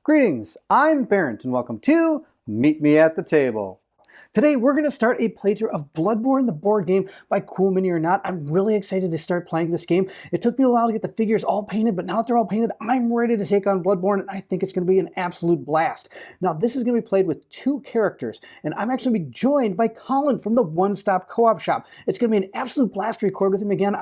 Greetings, I'm Barrett and welcome to Meet Me at the Table. Today we're going to start a playthrough of Bloodborne, the board game by Cool Mini or Not. I'm really excited to start playing this game. It took me a while to get the figures all painted, but now that they're all painted, I'm ready to take on Bloodborne, and I think it's going to be an absolute blast. Now this is going to be played with two characters, and I'm actually going to be joined by Colin from the One Stop Co-op Shop. It's going to be an absolute blast to record with him again.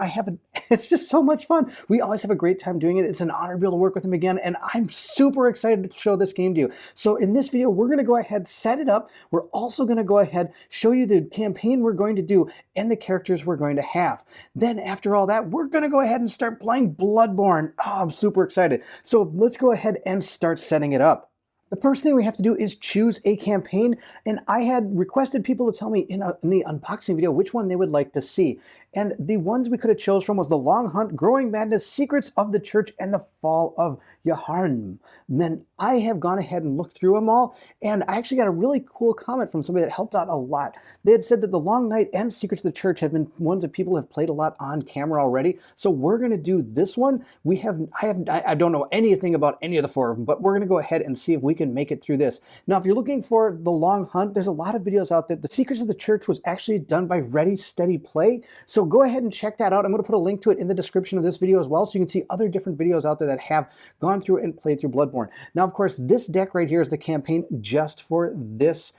It's just so much fun. We always have a great time doing it. It's an honor to be able to work with him again, and I'm super excited to show this game to you. So in this video, we're going to go ahead, set it up. We're also going to go ahead, show you the campaign we're going to do and the characters we're going to have. Then after all that, we're going to go ahead and start playing Bloodborne. Oh, I'm super excited. So let's go ahead and start setting it up. The first thing we have to do is choose a campaign, and I had requested people to tell me in the unboxing video which one they would like to see. And the ones we could have chose from was The Long Hunt, Growing Madness, Secrets of the Church, and The Fall of Yharnam. And then I have gone ahead and looked through them all, and I actually got a really cool comment from somebody that helped out a lot. They had said that The Long Night and Secrets of the Church have been ones that people have played a lot on camera already, so we're going to do this one. I don't know anything about any of the four of them, but we're going to go ahead and see if we can make it through this. Now, if you're looking for The Long Hunt, there's a lot of videos out there. The Secrets of the Church was actually done by Ready Steady Play, so go ahead and check that out. I'm going to put a link to it in the description of this video as well, so you can see other different videos out there that have gone through and played through Bloodborne. Now, of course, this deck right here is the campaign just for this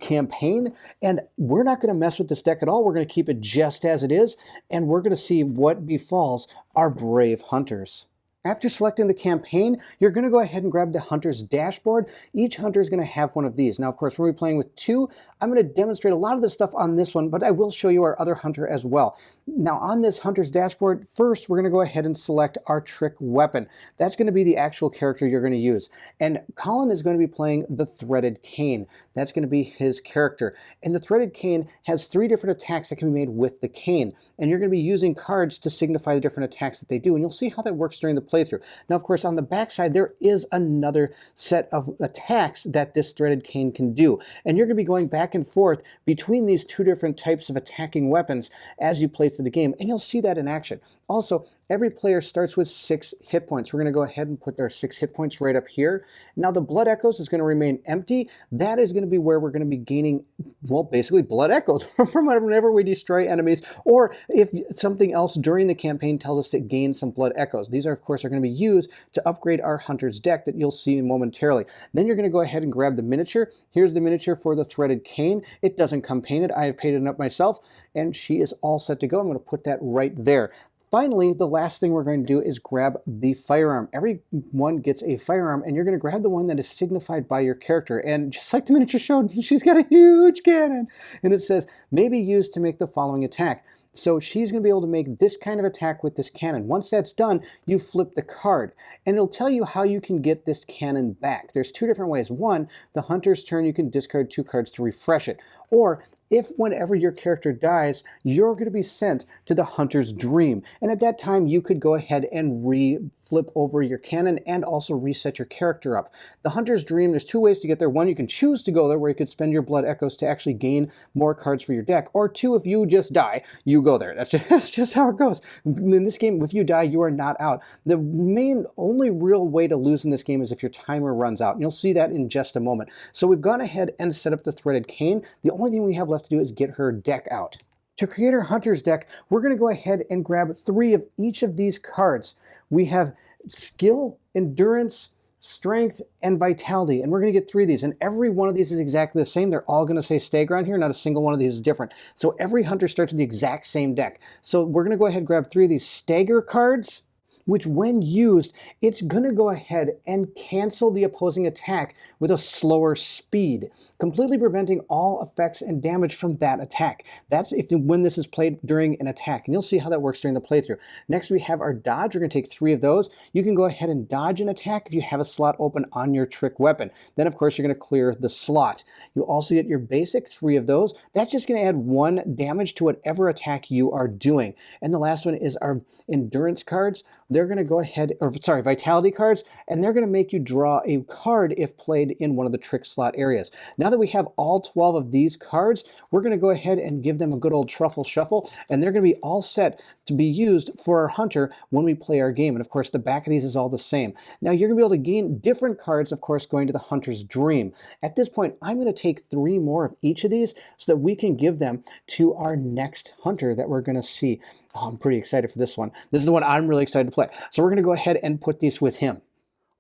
campaign, and we're not going to mess with this deck at all. We're going to keep it just as it is, and we're going to see what befalls our brave hunters. After selecting the campaign, you're going to go ahead and grab the hunter's dashboard. Each hunter is going to have one of these. Now, of course, we're playing with two. I'm going to demonstrate a lot of the stuff on this one, but I will show you our other hunter as well. Now, on this hunter's dashboard, first, we're going to go ahead and select our trick weapon. That's going to be the actual character you're going to use. And Colin is going to be playing the Threaded Cane. That's going to be his character. And the Threaded Cane has 3 different attacks that can be made with the cane. And you're going to be using cards to signify the different attacks that they do. And you'll see how that works during the playthrough. Now, of course, on the back side, there is another set of attacks that this Threaded Cane can do. And you're going to be going back and forth between these 2 different types of attacking weapons as you play through the game. And you'll see that in action. Also, every player starts with 6 hit points. We're going to go ahead and put our 6 hit points right up here. Now, the blood echoes is going to remain empty. That is going to be where we're going to be gaining, well, basically blood echoes from whenever we destroy enemies, or if something else during the campaign tells us to gain some blood echoes. These are, of course, going to be used to upgrade our hunter's deck that you'll see momentarily. Then you're going to go ahead and grab the miniature. Here's the miniature for the Threaded Cane. It doesn't come painted. I have painted it up myself, and she is all set to go. I'm going to put that right there. Finally, the last thing we're going to do is grab the firearm. Everyone gets a firearm, and you're going to grab the one that is signified by your character. And just like the miniature showed, she's got a huge cannon. And it says, may be used to make the following attack. So she's going to be able to make this kind of attack with this cannon. Once that's done, you flip the card, and it'll tell you how you can get this cannon back. There's 2 different ways. One, the hunter's turn, you can discard 2 cards to refresh it. Or if whenever your character dies, you're going to be sent to the hunter's dream. And at that time, you could go ahead and flip over your cannon and also reset your character up. The hunter's dream, there's 2 ways to get there. One, you can choose to go there, where you could spend your blood echoes to actually gain more cards for your deck. Or 2, if you just die, you go there. That's just how it goes. In this game, if you die, you are not out. The only real way to lose in this game is if your timer runs out. And you'll see that in just a moment. So we've gone ahead and set up the Threaded Cane. The only thing we have left to do is get her deck out. To create our hunter's deck, we're going to go ahead and grab 3 of each of these cards. We have skill, endurance, strength, and vitality, and we're going to get 3 of these, and every one of these is exactly the same. They're all going to say stagger on here. Not a single one of these is different. So every hunter starts with the exact same deck. So we're going to go ahead and grab 3 of these stagger cards, which when used, it's going to go ahead and cancel the opposing attack with a slower speed, completely preventing all effects and damage from that attack. That's when this is played during an attack, and you'll see how that works during the playthrough. Next, we have our dodge. We're going to take 3 of those. You can go ahead and dodge an attack if you have a slot open on your trick weapon. Then, of course, you're going to clear the slot. You'll also get your basic 3 of those. That's just going to add 1 damage to whatever attack you are doing. And the last one is our endurance cards. They're going to go ahead, vitality cards, and they're going to make you draw a card if played in one of the trick slot areas. Now that we have all 12 of these cards, we're going to go ahead and give them a good old truffle shuffle, and they're going to be all set to be used for our hunter when we play our game. And of course, the back of these is all the same. Now, you're going to be able to gain different cards, of course, going to the hunter's dream. At this point, I'm going to take 3 more of each of these so that we can give them to our next hunter that we're going to see. Oh, I'm pretty excited for this one. This is the one I'm really excited to play. So we're going to go ahead and put these with him.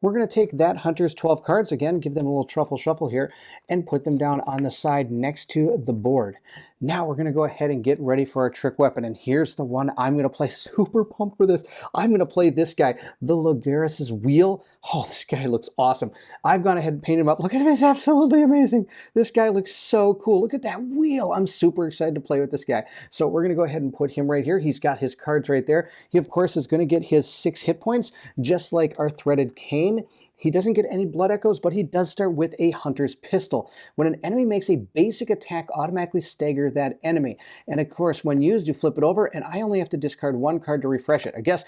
We're going to take that hunter's 12 cards, again, give them a little truffle shuffle here, and put them down on the side next to the board. Now we're going to go ahead and get ready for our trick weapon, and here's the one I'm going to play. Super pumped for this. I'm going to play this guy, the Logaris's Wheel. Oh, this guy looks awesome. I've gone ahead and painted him up. Look at him, he's absolutely amazing. This guy looks so cool. Look at that wheel. I'm super excited to play with this guy. So we're going to go ahead and put him right here. He's got his cards right there. He, of course, is going to get his 6 hit points, just like our threaded cane. He doesn't get any blood echoes, but he does start with a hunter's pistol. When an enemy makes a basic attack, automatically stagger that enemy. And of course, when used, you flip it over, and I only have to discard 1 card to refresh it. I guess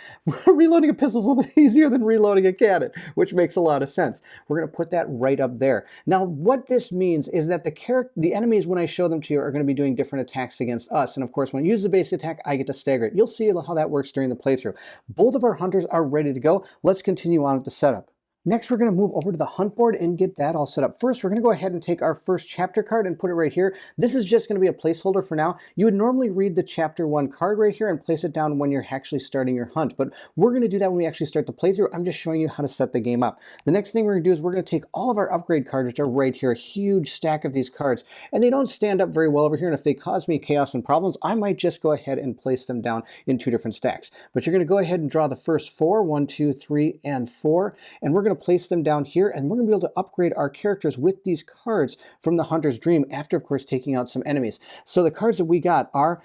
reloading a pistol is a little bit easier than reloading a cannon, which makes a lot of sense. We're going to put that right up there. Now, what this means is that the enemies, when I show them to you, are going to be doing different attacks against us. And of course, when you use the basic attack, I get to stagger it. You'll see how that works during the playthrough. Both of our hunters are ready to go. Let's continue on with the setup. Next, we're going to move over to the hunt board and get that all set up. First, we're going to go ahead and take our first chapter card and put it right here. This is just going to be a placeholder for now. You would normally read the chapter 1 card right here and place it down when you're actually starting your hunt, but we're going to do that when we actually start the playthrough. I'm just showing you how to set the game up. The next thing we're going to do is we're going to take all of our upgrade cards, which are right here, a huge stack of these cards, and they don't stand up very well over here, and if they cause me chaos and problems, I might just go ahead and place them down in 2 different stacks. But you're going to go ahead and draw the first 4, 1, 2, 3, and 4, and we're going to place them down here, and we're going to be able to upgrade our characters with these cards from the Hunter's Dream after, of course, taking out some enemies. So the cards that we got are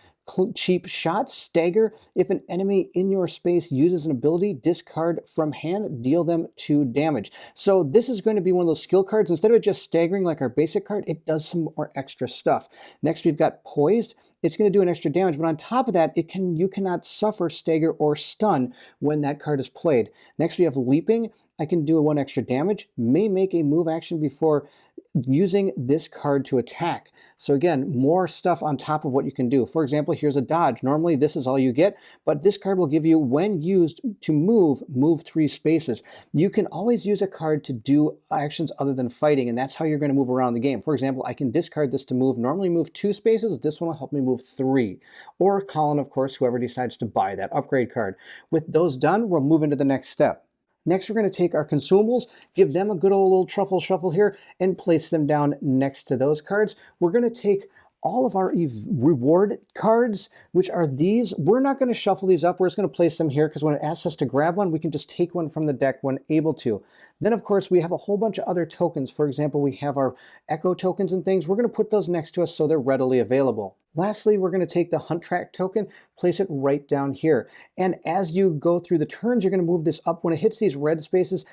Cheap Shot, Stagger. If an enemy in your space uses an ability, discard from hand, deal them 2 damage. So this is going to be one of those skill cards. Instead of it just staggering like our basic card, it does some more extra stuff. Next, we've got Poised. It's going to do an extra damage, but on top of that, you cannot suffer, stagger, or stun when that card is played. Next, we have Leaping. I can do 1 extra damage, may make a move action before using this card to attack. So again, more stuff on top of what you can do. For example, here's a dodge. Normally this is all you get, but this card will give you, when used to move 3 spaces. You can always use a card to do actions other than fighting, and that's how you're going to move around the game. For example, I can discard this to normally move 2 spaces. This one will help me move 3. Or Colin, of course, whoever decides to buy that upgrade card. With those done, we'll move into the next step. Next, we're going to take our consumables, give them a good old little truffle shuffle here, and place them down next to those cards. We're going to take all of our reward cards, which are these. We're not going to shuffle these up. We're just going to place them here because when it asks us to grab one, we can just take one from the deck when able to. Then, of course, we have a whole bunch of other tokens. For example, we have our echo tokens and things. We're going to put those next to us so they're readily available. Lastly, we're going to take the Hunt Track token, place it right down here. And as you go through the turns, you're going to move this up. When it hits these red spaces,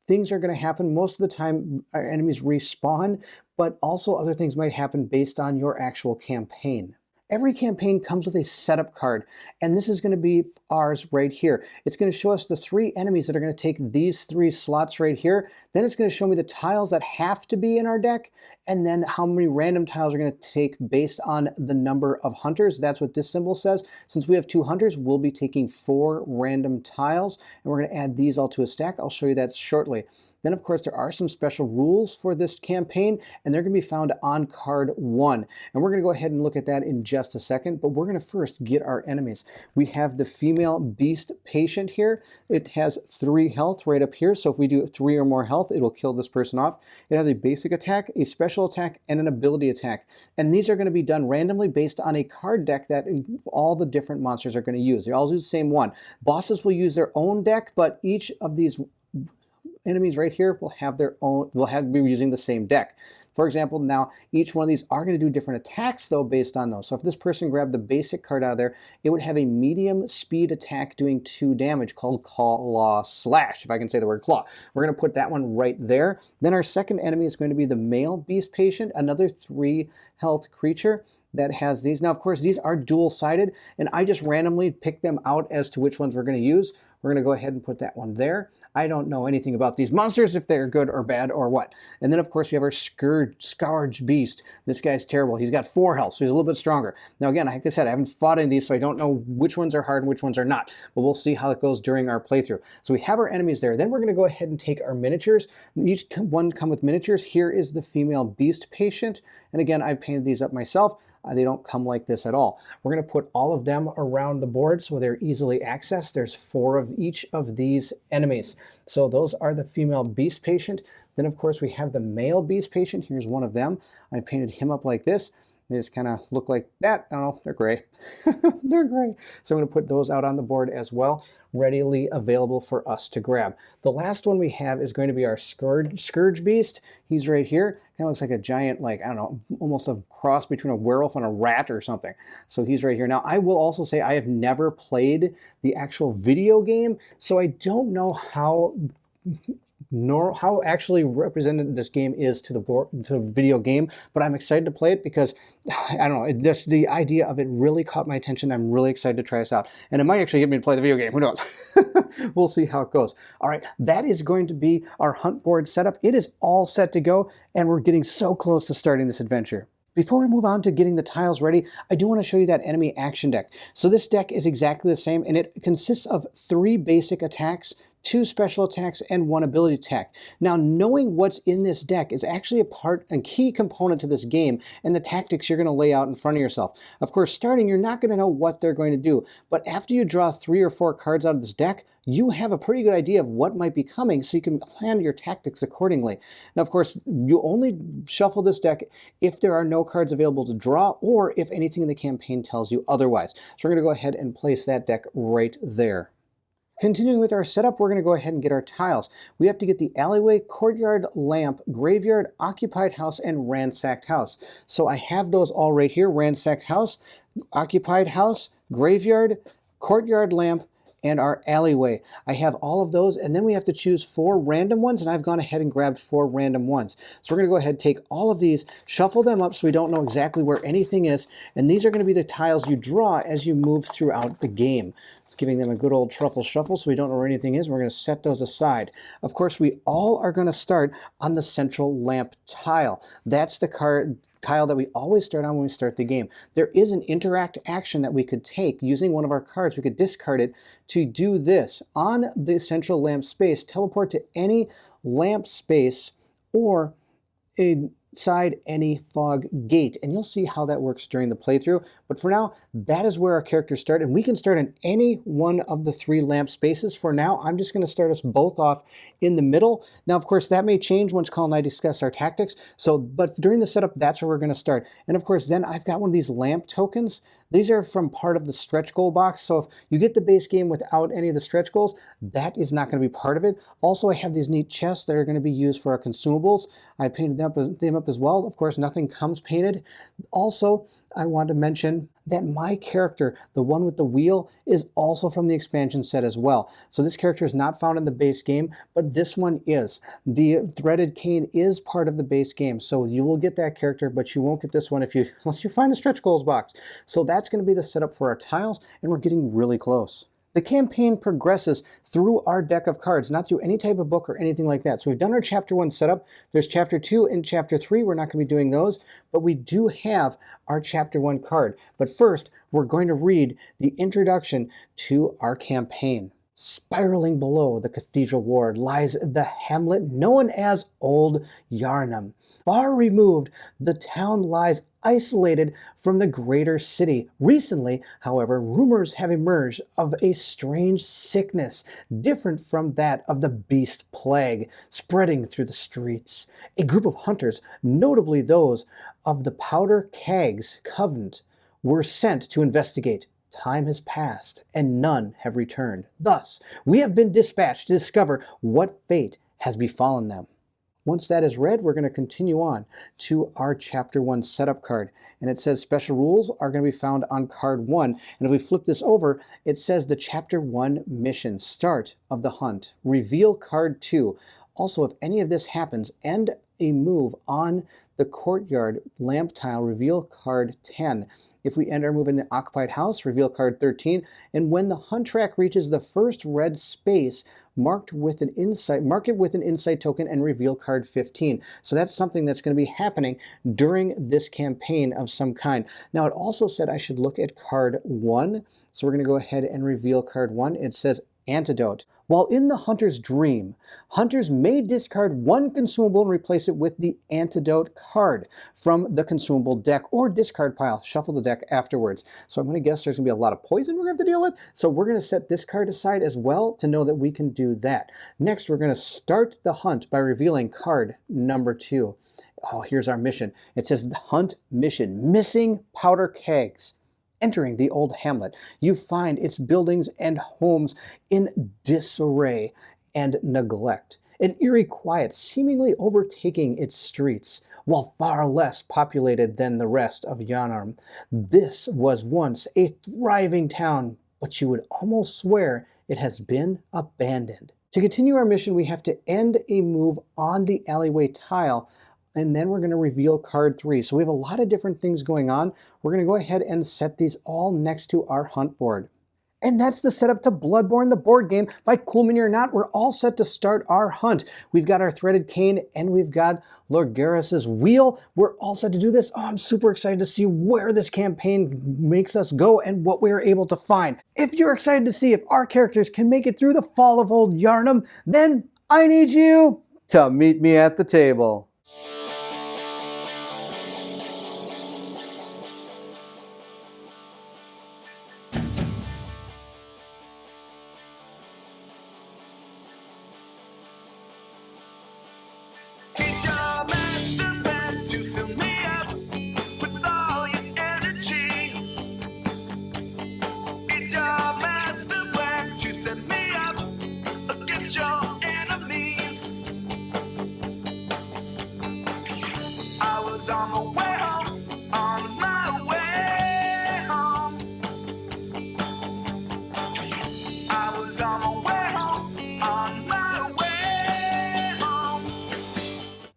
things are going to happen. Most of the time, our enemies respawn, but also other things might happen based on your actual campaign. Every campaign comes with a setup card, and this is going to be ours right here. It's going to show us the 3 enemies that are going to take these 3 slots right here. Then it's going to show me the tiles that have to be in our deck, and then how many random tiles are going to take based on the number of hunters. That's what this symbol says. Since we have 2 hunters, we'll be taking 4 random tiles, and we're going to add these all to a stack. I'll show you that shortly. Then, of course, there are some special rules for this campaign, and they're going to be found on card 1. And we're going to go ahead and look at that in just a second, but we're going to first get our enemies. We have the female beast patient here. It has 3 health right up here, so if we do 3 or more health, it'll kill this person off. It has a basic attack, a special attack, and an ability attack. And these are going to be done randomly based on a card deck that all the different monsters are going to use. They all use the same one. Bosses will use their own deck, but each of these enemies right here will have their own, be using the same deck. For example, now each one of these are going to do different attacks though based on those. So if this person grabbed the basic card out of there, it would have a medium speed attack doing 2 damage called Claw Slash, if I can say the word claw. We're going to put that one right there. Then our second enemy is going to be the male beast patient, another 3 health creature that has these. Now, of course, these are dual-sided, and I just randomly pick them out as to which ones we're going to use. We're going to go ahead and put that one there. I don't know anything about these monsters, if they're good or bad or what. And then, of course, we have our Scourge Beast. This guy's terrible. He's got 4 health, so he's a little bit stronger. Now, again, like I said, I haven't fought any of these, so I don't know which ones are hard and which ones are not. But we'll see how it goes during our playthrough. So we have our enemies there. Then we're going to go ahead and take our miniatures. Each one come with miniatures. Here is the female beast patient. And again, I've painted these up myself. They don't come like this at all. We're going to put all of them around the board so they're easily accessed. There's 4 of each of these enemies. So those are the female beast patient. Then, of course, we have the male beast patient. Here's one of them. I painted him up like this. They just kind of look like that. I don't know, they're gray. They're gray. So I'm going to put those out on the board as well, readily available for us to grab. The last one we have is going to be our Scourge Beast. He's right here. Kind of looks like a giant, like, I don't know, almost a cross between a werewolf and a rat or something. So he's right here. Now, I will also say I have never played the actual video game, so I don't know how actually represented this game is to the video game, but I'm excited to play it because I don't know, just the idea of it really caught my attention. I'm really excited to try this out, and it might actually get me to play the video game. Who knows? We'll see how it goes. All right, that is going to be our hunt board setup. It is all set to go, and we're getting so close to starting this adventure. Before we move on to getting the tiles ready, I do want to show you that enemy action deck. So this deck is exactly the same, and it consists of 3 basic attacks, 2 special attacks, and 1 ability attack. Now, knowing what's in this deck is actually a key component to this game and the tactics you're going to lay out in front of yourself. Of course, starting, you're not going to know what they're going to do, but after you draw 3 or 4 cards out of this deck, you have a pretty good idea of what might be coming, so you can plan your tactics accordingly. Now, of course, you only shuffle this deck if there are no cards available to draw, or if anything in the campaign tells you otherwise. So we're going to go ahead and place that deck right there. Continuing with our setup, we're going to go ahead and get our tiles. We have to get the alleyway, courtyard, lamp, graveyard, occupied house, and ransacked house. So I have those all right here: ransacked house, occupied house, graveyard, courtyard, lamp, and our alleyway. I have all of those, and then we have to choose 4 random ones, and I've gone ahead and grabbed 4 random ones. So we're going to go ahead and take all of these, shuffle them up so we don't know exactly where anything is, and these are going to be the tiles you draw as you move throughout the game. Giving them a good old truffle shuffle so we don't know where anything is. We're going to set those aside. Of course, we all are going to start on the central lamp tile. That's the tile that we always start on when we start the game. There is an interact action that we could take using one of our cards. We could discard it to do this. On the central lamp space, teleport to any lamp space or inside any fog gate, and you'll see how that works during the playthrough. But for now, that is where our characters start, and we can start in any one of the 3 lamp spaces. For now, I'm just going to start us both off in the middle. Now, of course, that may change once Colin and I discuss our tactics. But during the setup, that's where we're going to start. And of course, then I've got one of these lamp tokens. These are from part of the stretch goal box, so if you get the base game without any of the stretch goals, that is not going to be part of it. Also, I have these neat chests that are going to be used for our consumables. I painted them up as well. Of course, nothing comes painted. Also, I want to mention that my character, the one with the wheel, is also from the expansion set as well. So this character is not found in the base game, but this one is. The threaded cane is part of the base game, so you will get that character, but you won't get this one unless you find a stretch goals box. So that's going to be the setup for our tiles, and we're getting really close. The campaign progresses through our deck of cards, not through any type of book or anything like that. So we've done our Chapter 1 setup. There's Chapter 2 and Chapter 3. We're not going to be doing those, but we do have our Chapter 1 card. But first, we're going to read the introduction to our campaign. Spiraling below the cathedral ward lies the hamlet known as Old Yharnam. Far removed, the town lies isolated from the greater city. Recently, however, rumors have emerged of a strange sickness, different from that of the beast plague, spreading through the streets. A group of hunters, notably those of the Powder Kegs Covenant, were sent to investigate. Time has passed, and none have returned. Thus, we have been dispatched to discover what fate has befallen them. Once that is read, we're going to continue on to our Chapter 1 setup card. And it says special rules are going to be found on card 1. And if we flip this over, it says the Chapter 1 mission, start of the hunt, reveal card 2. Also, if any of this happens, end a move on the courtyard lamp tile, reveal card 10. If we end our move in the occupied house, reveal card 13, and when the hunt track reaches the first red space, mark it with an insight token and reveal card 15. So that's something that's going to be happening during this campaign of some kind. Now it also said I should look at card 1. So we're going to go ahead and reveal card 1. It says Antidote. While in the hunter's dream, hunters may discard one consumable and replace it with the antidote card from the consumable deck or discard pile. Shuffle the deck afterwards. So I'm going to guess there's going to be a lot of poison we're going to have to deal with. So we're going to set this card aside as well to know that we can do that. Next, we're going to start the hunt by revealing card number 2. Oh, here's our mission. It says the hunt mission, missing powder kegs. Entering the old hamlet, you find its buildings and homes in disarray and neglect. An eerie quiet seemingly overtaking its streets, while far less populated than the rest of Yharnam. This was once a thriving town, but you would almost swear it has been abandoned. To continue our mission, we have to end a move on the alleyway tile, and then we're going to reveal card 3. So we have a lot of different things going on. We're going to go ahead and set these all next to our hunt board. And that's the setup to Bloodborne, the board game by Cool or Not. We're all set to start our hunt. We've got our threaded cane and we've got Lord Garrus's wheel. We're all set to do this. Oh, I'm super excited to see where this campaign makes us go and what we are able to find. If you're excited to see if our characters can make it through the fall of old Yharnam, then I need you to meet me at the table. It's your master plan to fill me up with all your energy. It's your master plan to set me up against your enemies. I was on my way home, on my way home. I was on my way home, on my way home.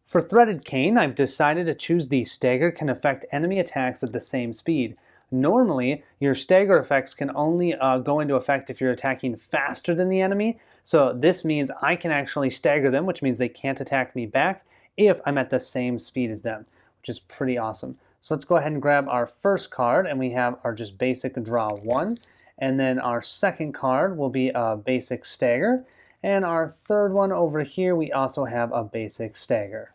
For Threaded Cane, I've decided to choose the stagger can affect enemy attacks at the same speed. Normally, your stagger effects can only go into effect if you're attacking faster than the enemy, so this means I can actually stagger them, which means they can't attack me back if I'm at the same speed as them, which is pretty awesome. So let's go ahead and grab our first card, and we have our just basic draw 1, and then our second card will be a basic stagger, and our third one over here we also have a basic stagger.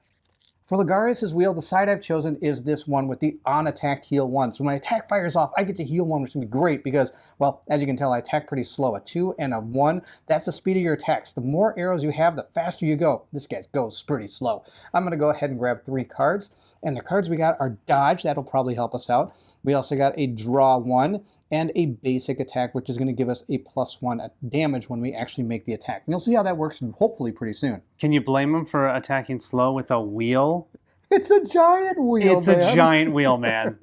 For Logarius' wheel, the side I've chosen is this one with the on-attack heal 1. So when my attack fires off, I get to heal 1, which would be great because, well, as you can tell, I attack pretty slow. A 2 and a 1, that's the speed of your attacks. The more arrows you have, the faster you go. This guy goes pretty slow. I'm going to go ahead and grab 3 cards. And the cards we got are Dodge, that'll probably help us out. We also got a Draw 1 and a basic attack, which is going to give us a +1 damage when we actually make the attack. And you'll see how that works hopefully pretty soon. Can you blame him for attacking slow with a wheel? It's a giant wheel, It's a giant wheel, man.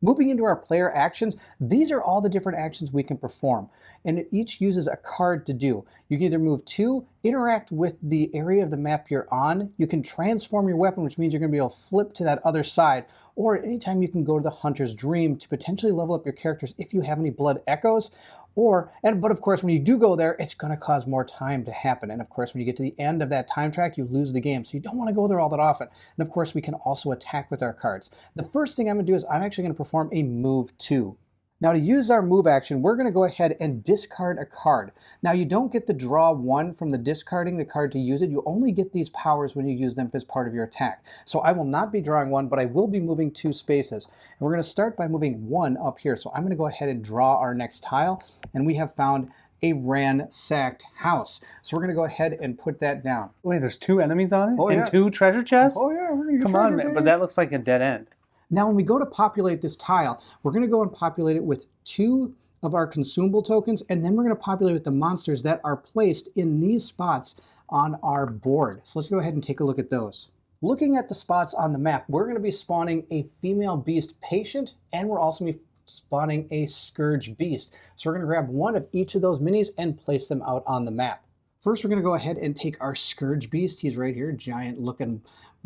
Moving into our player actions, these are all the different actions we can perform, and each uses a card to do. You can either move to, interact with the area of the map you're on, you can transform your weapon, which means you're going to be able to flip to that other side, or at any time you can go to the Hunter's Dream to potentially level up your characters if you have any blood echoes, but of course when you do go there, it's going to cause more time to happen. And of course when you get to the end of that time track, you lose the game. So you don't want to go there all that often. And of course we can also attack with our cards. The first thing I'm going to do is I'm actually going to perform a move 2. Now to use our move action, we're going to go ahead and discard a card. Now you don't get the draw 1 from the discarding the card to use it. You only get these powers when you use them as part of your attack. So I will not be drawing 1, but I will be moving 2 spaces. And we're going to start by moving 1 up here. So I'm going to go ahead and draw our next tile, and we have found a ransacked house. So we're going to go ahead and put that down. Wait, there's 2 enemies on it? Oh, yeah. And 2 treasure chests? Oh yeah, we're going to Come on, man. But that looks like a dead end. Now when we go to populate this tile, we're going to go and populate it with 2 of our consumable tokens, and then we're going to populate with the monsters that are placed in these spots on our board. So let's go ahead and take a look at those. Looking at the spots on the map, we're going to be spawning a female beast patient, and we're also going to be spawning a scourge beast. So we're going to grab 1 of each of those minis and place them out on the map. First, we're going to go ahead and take our Scourge Beast. He's right here, giant looking,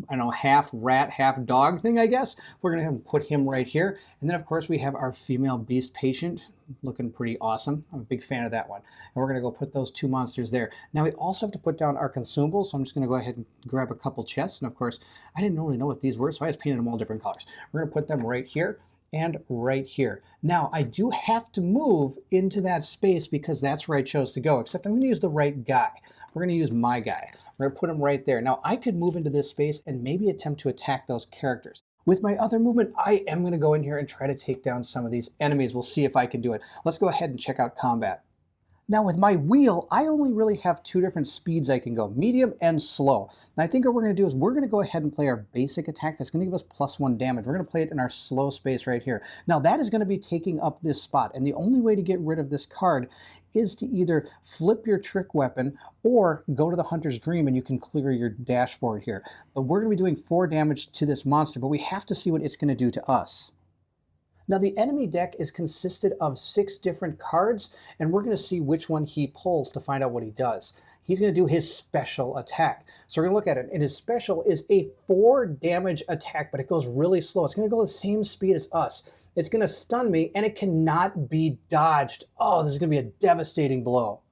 I don't know, half rat, half dog thing, I guess. We're going to put him right here. And then, of course, we have our female beast patient, looking pretty awesome. I'm a big fan of that one. And we're going to go put those two monsters there. Now, we also have to put down our consumables, so I'm just going to go ahead and grab a couple chests. And, of course, I didn't really know what these were, so I just painted them all different colors. We're going to put them right here and right here. Now, I do have to move into that space because that's where I chose to go, except I'm going to use the right guy. We're going to use my guy. We're going to put him right there. Now, I could move into this space and maybe attempt to attack those characters. With my other movement, I am going to go in here and try to take down some of these enemies. We'll see if I can do it. Let's go ahead and check out combat. Now with my wheel, I only really have two different speeds I can go, medium and slow. And I think what we're going to do is we're going to go ahead and play our basic attack. That's going to give us +1 damage. We're going to play it in our slow space right here. Now that is going to be taking up this spot. And the only way to get rid of this card is to either flip your trick weapon or go to the Hunter's Dream and you can clear your dashboard here. But we're going to be doing 4 damage to this monster, but we have to see what it's going to do to us. Now the enemy deck is consisted of 6 different cards, and we're going to see which one he pulls to find out what he does. He's going to do his special attack. So we're going to look at it, and his special is a 4 damage attack, but it goes really slow. It's going to go the same speed as us. It's going to stun me, and it cannot be dodged. Oh, this is going to be a devastating blow.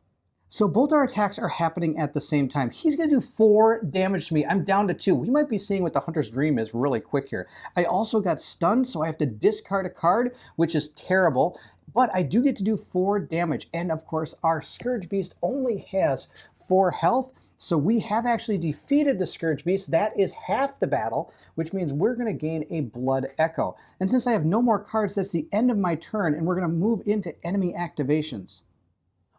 So both our attacks are happening at the same time. He's going to do 4 damage to me. I'm down to 2. We might be seeing what the Hunter's Dream is really quick here. I also got stunned, so I have to discard a card, which is terrible. But I do get to do 4 damage. And of course, our Scourge Beast only has 4 health. So we have actually defeated the Scourge Beast. That is half the battle, which means we're going to gain a Blood Echo. And since I have no more cards, that's the end of my turn, and we're going to move into enemy activations.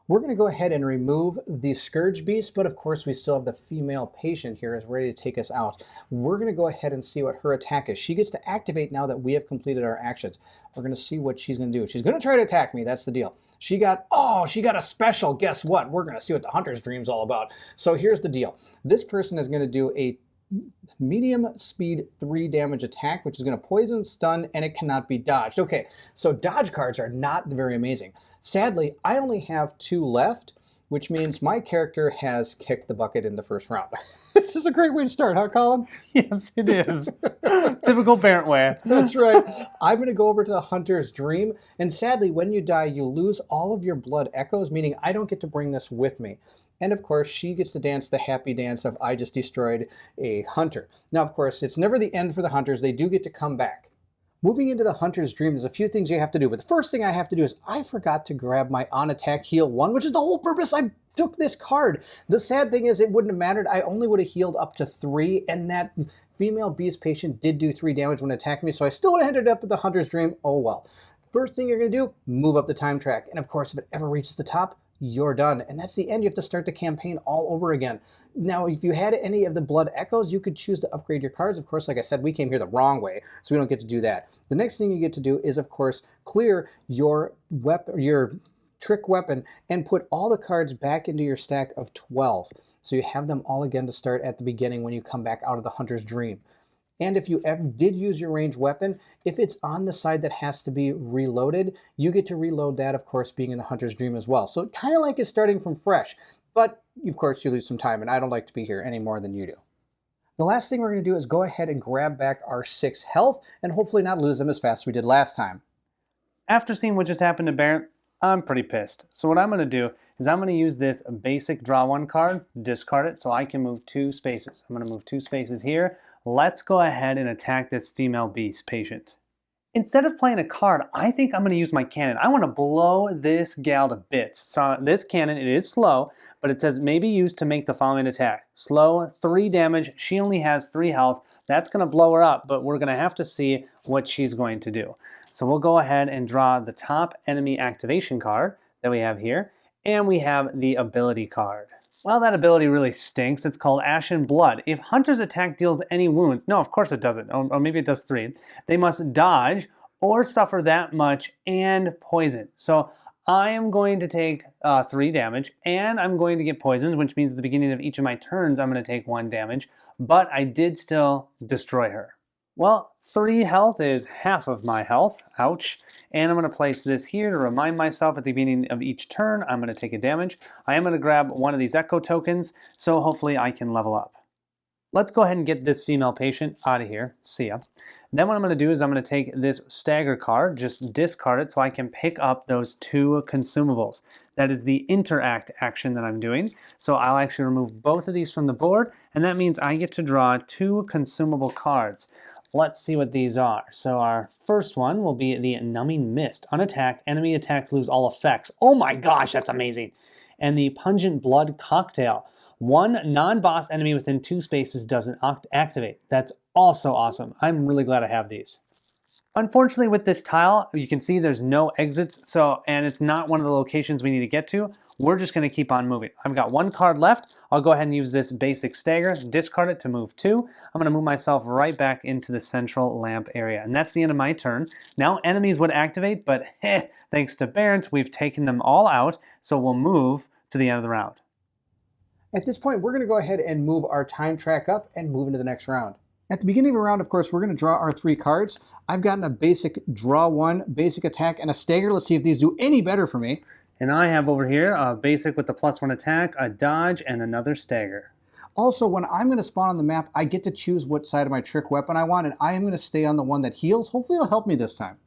We're going to go ahead and remove the Scourge Beast, but of course we still have the female patient here is ready to take us out. We're going to go ahead and see what her attack is. She gets to activate now that we have completed our actions. We're going to see what she's going to do. She's going to try to attack me. That's the deal. She got a special. Guess what? We're going to see what the Hunter's Dream's all about. So here's the deal. This person is going to do a medium speed 3 damage attack, which is going to poison, stun, and it cannot be dodged. Okay, so dodge cards are not very amazing. Sadly, I only have 2 left, which means my character has kicked the bucket in the first round. This is a great way to start, huh, Colin? Yes, it is. Typical parent way. That's right. I'm going to go over to the Hunter's Dream, and sadly, when you die, you lose all of your blood echoes, meaning I don't get to bring this with me. And of course, she gets to dance the happy dance of I just destroyed a hunter. Now, of course, it's never the end for the hunters. They do get to come back. Moving into the Hunter's Dream, there's a few things you have to do, but the first thing I have to do is I forgot to grab my on attack heal 1, which is the whole purpose I took this card. The sad thing is it wouldn't have mattered. I only would have healed up to 3, and that female beast patient did do 3 damage when attacking me, so I still would have ended up with the Hunter's Dream. Oh well. First thing you're going to do, move up the time track, and of course, if it ever reaches the top, you're done. And that's the end. You have to start the campaign all over again. Now, if you had any of the Blood Echoes, you could choose to upgrade your cards. Of course, like I said, we came here the wrong way, so we don't get to do that. The next thing you get to do is, of course, clear your weapon, your trick weapon, and put all the cards back into your stack of 12. So you have them all again to start at the beginning when you come back out of the Hunter's Dream. And if you ever did use your ranged weapon, if it's on the side that has to be reloaded, you get to reload that, of course, being in the Hunter's Dream as well. So kind of like it's starting from fresh, but of course you lose some time, and I don't like to be here any more than you do. The last thing we're going to do is go ahead and grab back our 6 health and hopefully not lose them as fast as we did last time. After seeing what just happened to Barrett, I'm pretty pissed. So what I'm going to do is I'm going to use this basic draw 1 card, discard it, so I can move 2 spaces. I'm going to move 2 spaces here. Let's go ahead and attack this female beast patient. Instead of playing a card, I think I'm going to use my cannon. I want to blow this gal to bits. So this cannon, it is slow, but it says may be used to make the following attack. Slow, 3 damage. She only has 3 health. That's going to blow her up, but we're going to have to see what she's going to do. So we'll go ahead and draw the top enemy activation card that we have here, and we have the ability card. Well, that ability really stinks. It's called Ashen Blood. If Hunter's attack deals any wounds, no, of course it doesn't, or maybe it does 3, they must dodge or suffer that much and poison. So I am going to take 3 damage, and I'm going to get poisoned, which means at the beginning of each of my turns I'm going to take 1 damage, but I did still destroy her. Well, 3 health is half of my health. Ouch. And I'm going to place this here to remind myself at the beginning of each turn I'm going to take a damage. I am going to grab one of these echo tokens, so hopefully I can level up. Let's go ahead and get this female patient out of here. See ya. Then what I'm going to do is I'm going to take this stagger card, just discard it so I can pick up those 2 consumables. That is the interact action that I'm doing. So I'll actually remove both of these from the board, and that means I get to draw 2 consumable cards. Let's see what these are. So our first one will be the Numbing Mist. On attack, enemy attacks lose all effects. Oh my gosh, that's amazing. And the Pungent Blood Cocktail. 1 non-boss enemy within 2 spaces doesn't activate. That's also awesome. I'm really glad I have these. Unfortunately with this tile, you can see there's no exits, and it's not one of the locations we need to get to. We're just going to keep on moving. I've got 1 card left. I'll go ahead and use this basic stagger, discard it to move 2. I'm going to move myself right back into the central lamp area. And that's the end of my turn. Now enemies would activate, but thanks to Barent, we've taken them all out. So we'll move to the end of the round. At this point, we're going to go ahead and move our time track up and move into the next round. At the beginning of a round, of course, we're going to draw our 3 cards. I've gotten a basic draw 1, basic attack, and a stagger. Let's see if these do any better for me. And I have over here a basic with the +1 attack, a dodge, and another stagger. Also, when I'm going to spawn on the map, I get to choose what side of my trick weapon I want, and I am going to stay on the one that heals. Hopefully it'll help me this time.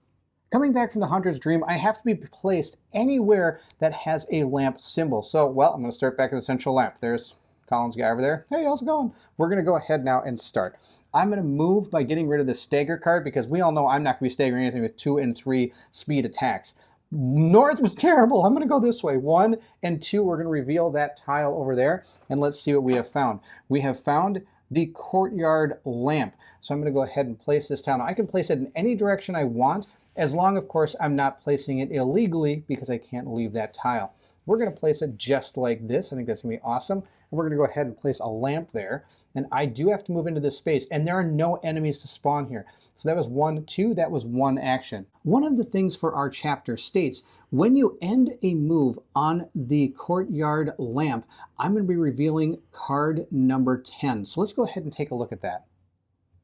Coming back from the Hunter's Dream, I have to be placed anywhere that has a lamp symbol. So, well, I'm going to start back at the central lamp. There's Colin's guy over there. Hey, how's it going? We're going to go ahead now and start. I'm going to move by getting rid of the stagger card because we all know I'm not going to be staggering anything with 2 and 3 speed attacks. North was terrible. I'm going to go this way. 1 and 2, we're going to reveal that tile over there, and let's see what we have found. We have found the courtyard lamp. So I'm going to go ahead and place this tile. Now, I can place it in any direction I want, as long, of course, I'm not placing it illegally because I can't leave that tile. We're going to place it just like this. I think that's going to be awesome. And we're going to go ahead and place a lamp there. And I do have to move into this space, and there are no enemies to spawn here. So that was 1, 2, that was 1 action. One of the things for our chapter states, when you end a move on the courtyard lamp, I'm going to be revealing card number 10. So let's go ahead and take a look at that.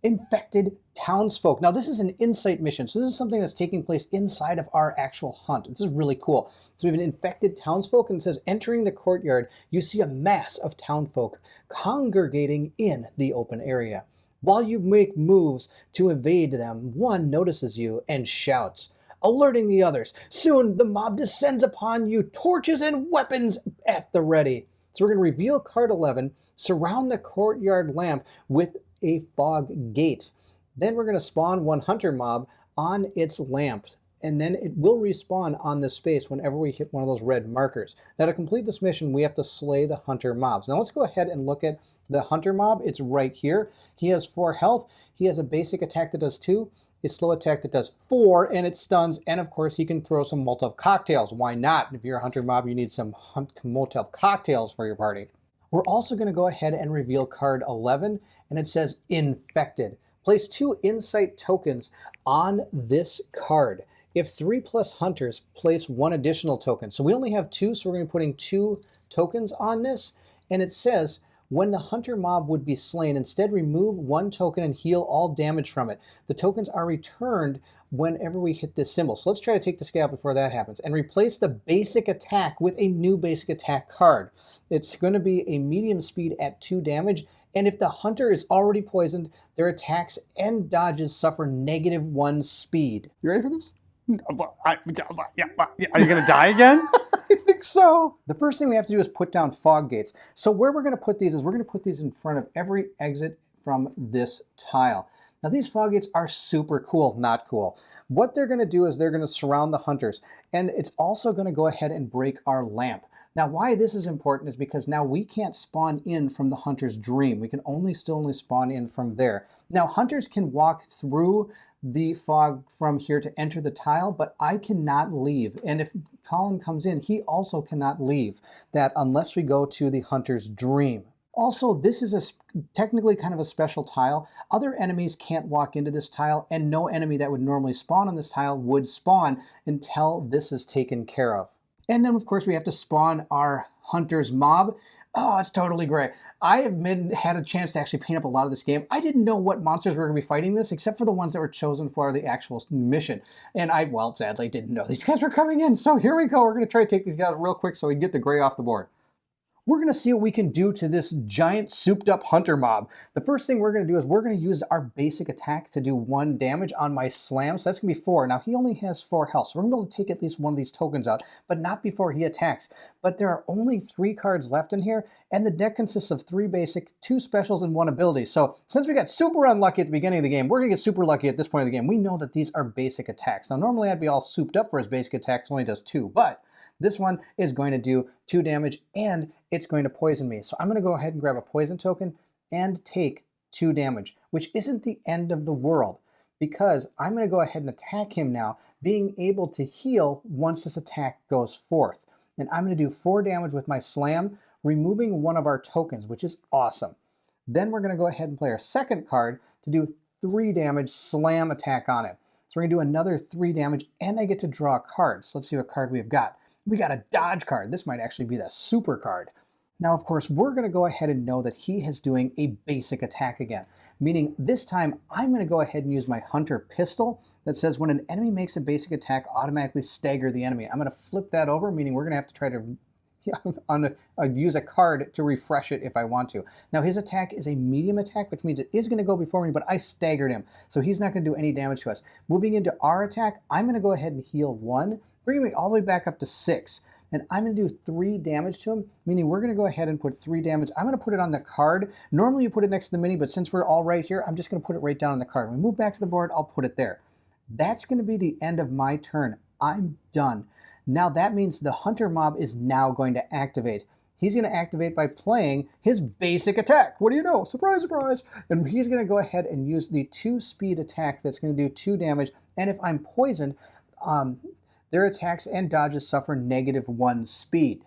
Infected townsfolk. Now this is an insight mission, so this is something that's taking place inside of our actual hunt. This is really cool. So we have an infected townsfolk, and it says, entering the courtyard, you see a mass of townfolk congregating in the open area. While you make moves to evade them, one notices you and shouts, alerting the others. Soon the mob descends upon you, torches and weapons at the ready. So we're going to reveal card 11, surround the courtyard lamp with a fog gate. Then we're going to spawn 1 hunter mob on its lamp, and then it will respawn on this space whenever we hit one of those red markers. Now to complete this mission, we have to slay the hunter mobs. Now let's go ahead and look at the hunter mob. It's right here. He has 4 health. He has a basic attack that does 2, a slow attack that does 4, and it stuns, and of course he can throw some Molotov cocktails. Why not? If you're a hunter mob, you need some Molotov cocktails for your party. We're also going to go ahead and reveal card 11, and it says Infected. Place 2 insight tokens on this card. If 3+ hunters, place 1 additional token. So we only have 2, so we're going to be putting 2 tokens on this, and it says, when the hunter mob would be slain, instead remove 1 token and heal all damage from it. The tokens are returned whenever we hit this symbol. So let's try to take this guy out before that happens, and replace the basic attack with a new basic attack card. It's going to be a medium speed at 2 damage, and if the hunter is already poisoned, their attacks and dodges suffer -1 speed. You ready for this? Are you going to die again? I think so. The first thing we have to do is put down fog gates. So where we're going to put these is we're going to put these in front of every exit from this tile. Now these fog gates are super cool, not cool. What they're going to do is they're going to surround the hunters, and it's also going to go ahead and break our lamp. Now why this is important is because now we can't spawn in from the hunter's dream. We can only spawn in from there. Now hunters can walk through the fog from here to enter the tile, but I cannot leave. And if Colin comes in, he also cannot leave that unless we go to the hunter's dream. Also, this is technically kind of a special tile. Other enemies can't walk into this tile, and no enemy that would normally spawn on this tile would spawn until this is taken care of. And then, of course, we have to spawn our hunter's mob. Oh, it's totally great. I have had a chance to actually paint up a lot of this game. I didn't know what monsters were going to be fighting this, except for the ones that were chosen for the actual mission. And I, well, sadly didn't know these guys were coming in. So here we go. We're going to try to take these guys real quick so we can get the gray off the board. We're going to see what we can do to this giant souped up hunter mob. The first thing we're going to do is we're going to use our basic attack to do 1 damage on my slam. So that's going to be 4. Now he only has 4 health. So we're going to be able to take at least one of these tokens out, but not before he attacks. But there are only 3 cards left in here, and the deck consists of 3 basic, 2 specials, and 1 ability. So since we got super unlucky at the beginning of the game, we're going to get super lucky at this point of the game. We know that these are basic attacks. Now normally I'd be all souped up for his basic attacks, only does 2, but this one is going to do 2 damage and it's going to poison me. So I'm going to go ahead and grab a poison token and take 2 damage, which isn't the end of the world because I'm going to go ahead and attack him now, being able to heal once this attack goes forth. And I'm going to do 4 damage with my slam, removing one of our tokens, which is awesome. Then we're going to go ahead and play our second card to do 3 damage slam attack on him. So we're going to do another 3 damage and I get to draw a card. So let's see what card we've got. We got a dodge card. This might actually be the super card. Now, of course, we're going to go ahead and know that he is doing a basic attack again, meaning this time I'm going to go ahead and use my hunter pistol that says when an enemy makes a basic attack, automatically stagger the enemy. I'm going to flip that over, meaning we're going to have to try to use a card to refresh it if I want to. Now, his attack is a medium attack, which means it is going to go before me, but I staggered him, so he's not going to do any damage to us. Moving into our attack, I'm going to go ahead and heal 1, bringing me all the way back up to 6. And I'm going to do 3 damage to him, meaning we're going to go ahead and put 3 damage. I'm going to put it on the card. Normally you put it next to the mini, but since we're all right here, I'm just going to put it right down on the card. When we move back to the board, I'll put it there. That's going to be the end of my turn. I'm done. Now that means the hunter mob is now going to activate. He's going to activate by playing his basic attack. What do you know? Surprise, surprise. And he's going to go ahead and use the 2 speed attack that's going to do 2 damage. And if I'm poisoned, their attacks and dodges suffer -1 speed.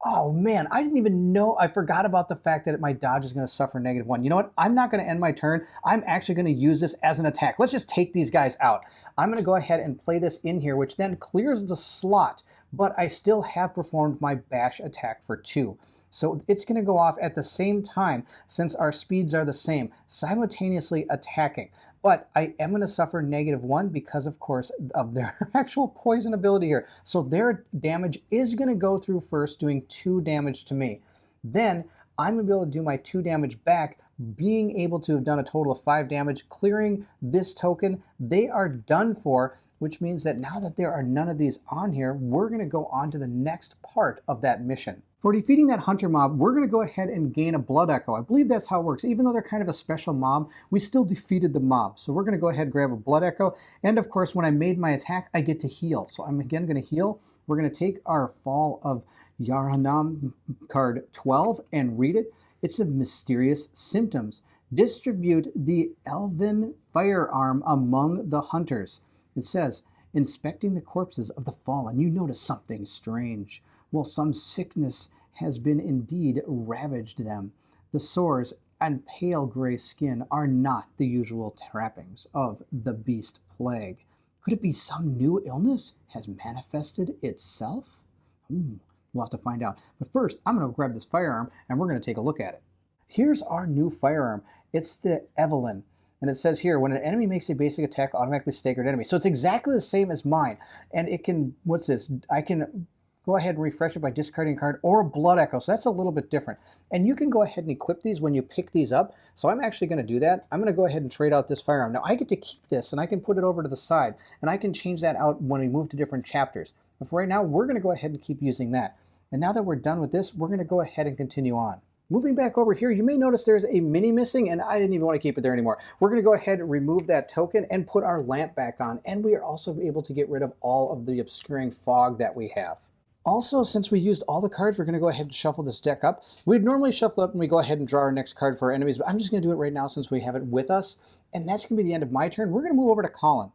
Oh man, I didn't even know. I forgot about the fact that my dodge is going to suffer -1. You know what? I'm not going to end my turn. I'm actually going to use this as an attack. Let's just take these guys out. I'm going to go ahead and play this in here, which then clears the slot, but I still have performed my bash attack for 2. So it's going to go off at the same time since our speeds are the same, simultaneously attacking. But I am going to suffer -1 because, of course, of their actual poison ability here. So their damage is going to go through first, doing 2 damage to me. Then I'm going to be able to do my 2 damage back, being able to have done a total of 5 damage, clearing this token. They are done for, which means that now that there are none of these on here, we're going to go on to the next part of that mission. For defeating that hunter mob, we're going to go ahead and gain a blood echo. I believe that's how it works. Even though they're kind of a special mob, we still defeated the mob. So we're going to go ahead and grab a blood echo. And of course, when I made my attack, I get to heal. So I'm again going to heal. We're going to take our Fall of Yharnam card 12 and read it. It's a mysterious symptoms. Distribute the elven firearm among the hunters. It says, inspecting the corpses of the fallen, you notice something strange. Well, some sickness has been indeed ravaged them. The sores and pale gray skin are not the usual trappings of the beast plague. Could it be some new illness has manifested itself? We'll have to find out. But first, I'm going to grab this firearm and we're going to take a look at it. Here's our new firearm. It's the Evelyn. And it says here, when an enemy makes a basic attack, automatically staggered enemy. So it's exactly the same as mine. And it can, what's this? I can go ahead and refresh it by discarding a card or a blood echo. So that's a little bit different. And you can go ahead and equip these when you pick these up. So I'm actually going to do that. I'm going to go ahead and trade out this firearm. Now I get to keep this and I can put it over to the side. And I can change that out when we move to different chapters. But for right now, we're going to go ahead and keep using that. And now that we're done with this, we're going to go ahead and continue on. Moving back over here, you may notice there's a mini missing, and I didn't even want to keep it there anymore. We're going to go ahead and remove that token and put our lamp back on, and we are also able to get rid of all of the obscuring fog that we have. Also, since we used all the cards, we're going to go ahead and shuffle this deck up. We'd normally shuffle up and we go ahead and draw our next card for our enemies, but I'm just going to do it right now since we have it with us, and that's going to be the end of my turn. We're going to move over to Colin.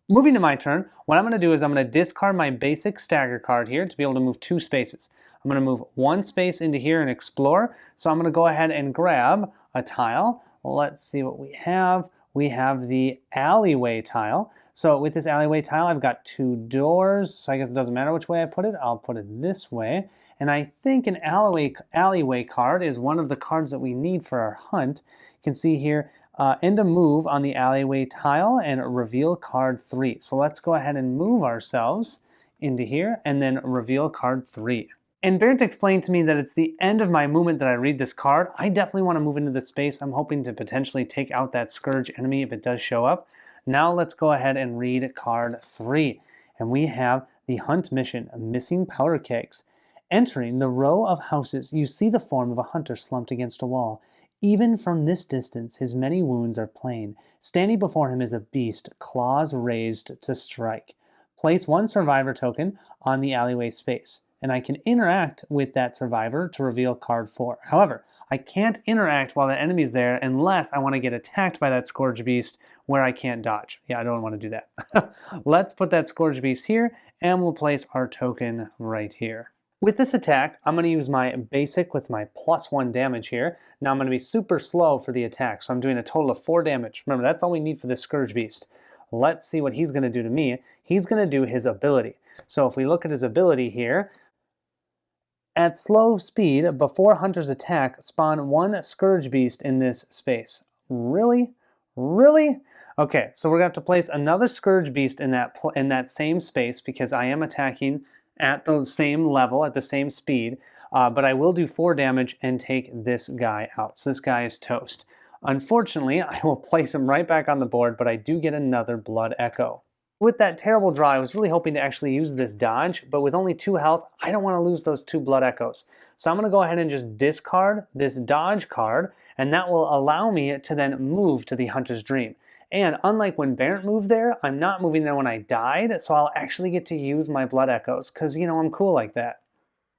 Moving to my turn, what I'm going to do is I'm going to discard my basic stagger card here to be able to move 2 spaces. I'm going to move 1 space into here and explore. So I'm going to go ahead and grab a tile. Let's see what we have. we have the alleyway tile. So with this alleyway tile, I've got 2 doors, so I guess it doesn't matter which way I put it. I'll put it this way. And I think an alleyway card is one of the cards that we need for our hunt. You can see here, end a move on the alleyway tile and reveal card 3. So let's go ahead and move ourselves into here and then reveal card 3. And Bernd explained to me that it's the end of my movement that I read this card. I definitely want to move into this space. I'm hoping to potentially take out that Scourge enemy if it does show up. Now let's go ahead and read card 3. And we have the hunt mission, Missing Powder Kegs. Entering the row of houses, you see the form of a hunter slumped against a wall. Even from this distance, his many wounds are plain. Standing before him is a beast, claws raised to strike. Place 1 survivor token on the alleyway space, and I can interact with that survivor to reveal card 4. However, I can't interact while the enemy's there unless I want to get attacked by that Scourge Beast where I can't dodge. Yeah, I don't want to do that. Let's put that Scourge Beast here, and we'll place our token right here. With this attack, I'm going to use my basic with my +1 damage here. Now I'm going to be super slow for the attack, so I'm doing a total of 4 damage. Remember, that's all we need for this Scourge Beast. Let's see what he's going to do to me. He's going to do his ability. So if we look at his ability here, at slow speed, before Hunter's attack, spawn 1 Scourge Beast in this space. Really? Really? Okay, so we're going to have to place another Scourge Beast in that same space because I am attacking at the same level, at the same speed, but I will do 4 damage and take this guy out. So this guy is toast. Unfortunately, I will place him right back on the board, but I do get another Blood Echo. With that terrible draw, I was really hoping to actually use this dodge, but with only 2 health, I don't want to lose those 2 Blood Echoes. So I'm going to go ahead and just discard this dodge card, and that will allow me to then move to the Hunter's Dream. And unlike when Bernd moved there, I'm not moving there when I died, so I'll actually get to use my Blood Echoes, because, you know, I'm cool like that.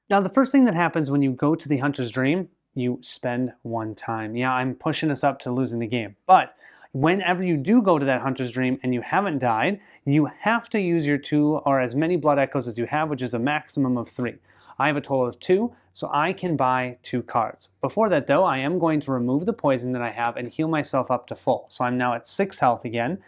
Now, the first thing that happens when you go to the Hunter's Dream, you spend 1 time. Yeah, I'm pushing us up to losing the game, but whenever you do go to that Hunter's Dream and you haven't died, you have to use your 2 or as many Blood Echoes as you have, which is a maximum of 3. I have a total of 2, so I can buy 2 cards. Before that though, I am going to remove the poison that I have and heal myself up to full. So I'm now at 6 health again.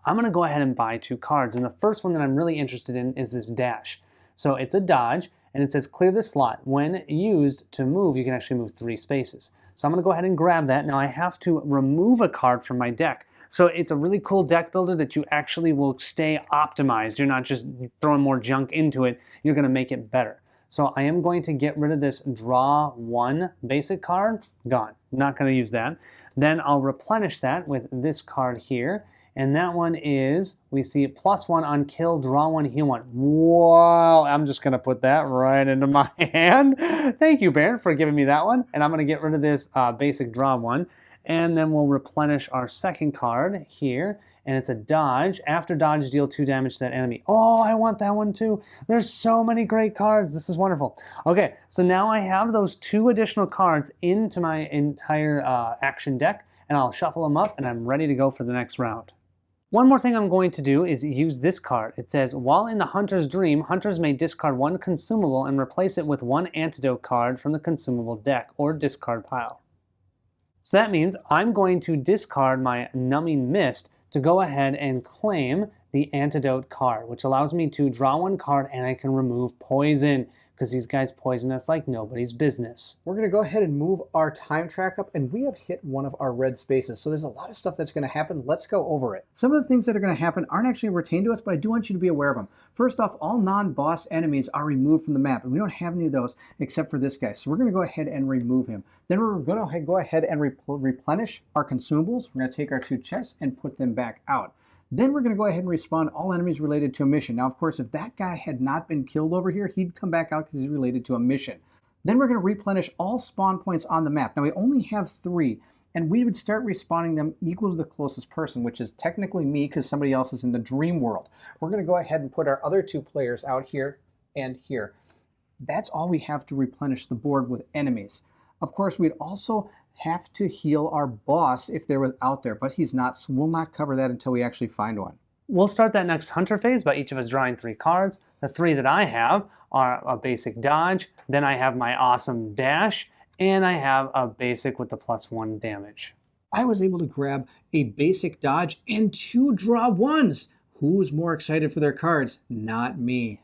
I'm going to go ahead and buy 2 cards, and the first one that I'm really interested in is this dash. So it's a dodge, and it says clear the slot. When used to move, you can actually move 3 spaces. So I'm going to go ahead and grab that. Now I have to remove a card from my deck. So it's a really cool deck builder that you actually will stay optimized. You're not just throwing more junk into it. You're going to make it better. So I am going to get rid of this draw 1 basic card. Gone. Not going to use that. Then I'll replenish that with this card here. And that one is, we see +1 on kill, draw 1, heal 1. Whoa, I'm just going to put that right into my hand. Thank you, Bernd, for giving me that one. And I'm going to get rid of this basic draw 1. And then we'll replenish our second card here. And it's a dodge. After dodge, deal 2 damage to that enemy. Oh, I want that one too. There's so many great cards. This is wonderful. Okay, so now I have those 2 additional cards into my entire action deck. And I'll shuffle them up and I'm ready to go for the next round. One more thing I'm going to do is use this card. It says, while in the Hunter's Dream, hunters may discard 1 consumable and replace it with 1 antidote card from the consumable deck or discard pile. So that means I'm going to discard my Numbing Mist to go ahead and claim the antidote card, which allows me to draw 1 card and I can remove poison, because these guys poison us like nobody's business. We're going to go ahead and move our time track up, and we have hit one of our red spaces. So there's a lot of stuff that's going to happen. Let's go over it. Some of the things that are going to happen aren't actually retained to us, but I do want you to be aware of them. First off, all non-boss enemies are removed from the map, and we don't have any of those except for this guy. So we're going to go ahead and remove him. Then we're going to go ahead and replenish our consumables. We're going to take our 2 chests and put them back out. Then we're going to go ahead and respawn all enemies related to a mission. Now, of course, if that guy had not been killed over here, he'd come back out because he's related to a mission. Then we're going to replenish all spawn points on the map. Now, we only have 3, and we would start respawning them equal to the closest person, which is technically me because somebody else is in the dream world. We're going to go ahead and put our other 2 players out here and here. That's all we have to replenish the board with enemies. Of course, we'd also have to heal our boss if they were out there, but he's not, so we'll not cover that until we actually find one. We'll start that next hunter phase by each of us drawing 3 cards. The 3 that I have are a basic dodge, then I have my awesome dash, and I have a basic with the +1 damage. I was able to grab a basic dodge and 2 draw 1s. Who's more excited for their cards? Not me.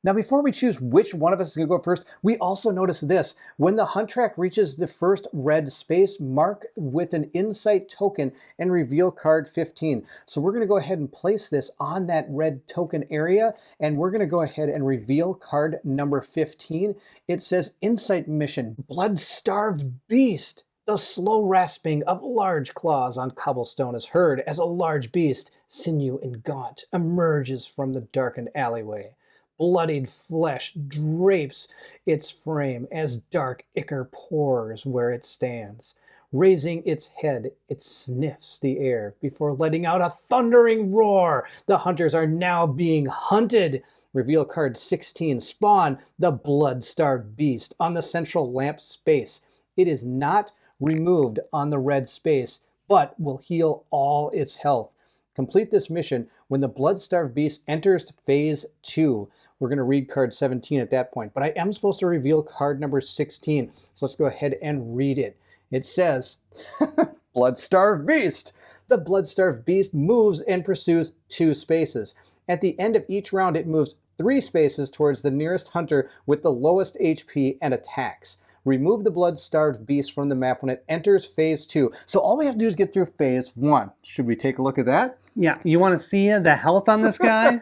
Now, before we choose which one of us is going to go first, we also notice this. When the hunt track reaches the first red space, mark with an insight token and reveal card 15. So we're going to go ahead and place this on that red token area, and we're going to go ahead and reveal card number 15. It says Insight Mission, Blood-Starved Beast. The slow rasping of large claws on cobblestone is heard as a large beast, sinew and gaunt, emerges from the darkened alleyway. Bloodied flesh drapes its frame as dark ichor pours where it stands. Raising its head, it sniffs the air before letting out a thundering roar. The hunters are now being hunted. Reveal card 16, Spawn, the blood-starved beast, on the central lamp space. It is not removed on the red space, but will heal all its health. Complete this mission when the blood-starved beast enters phase 2. We're going to read card 17 at that point, but I am supposed to reveal card number 16. So let's go ahead and read it. It says, Blood-Starved Beast. The blood-starved beast moves and pursues 2 spaces. At the end of each round, it moves 3 spaces towards the nearest hunter with the lowest HP and attacks. Remove the blood-starved beast from the map when it enters phase 2. So all we have to do is get through phase 1. Should we take a look at that? Yeah, you want to see the health on this guy?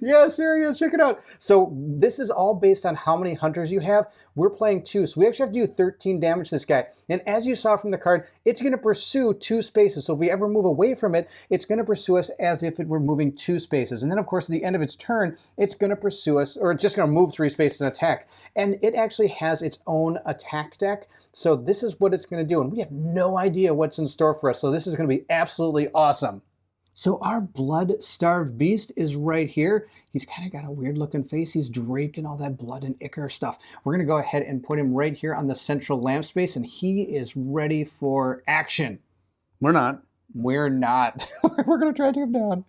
Yeah, serious. Check it out. So this is all based on how many hunters you have. We're playing 2, so we actually have to do 13 damage to this guy. And as you saw from the card, it's going to pursue 2 spaces. So if we ever move away from it, it's going to pursue us as if it were moving 2 spaces. And then, of course, at the end of its turn, it's going to pursue us, or it's just going to move 3 spaces and attack. And it actually has its own attack deck. So this is what it's going to do. And we have no idea what's in store for us. So this is going to be absolutely awesome. So our blood-starved beast is right here. He's kind of got a weird looking face. He's draped in all that blood and ichor stuff. We're going to go ahead and put him right here on the central lamp space, and he is ready for action. We're not. We're not. We're going to try to take him down.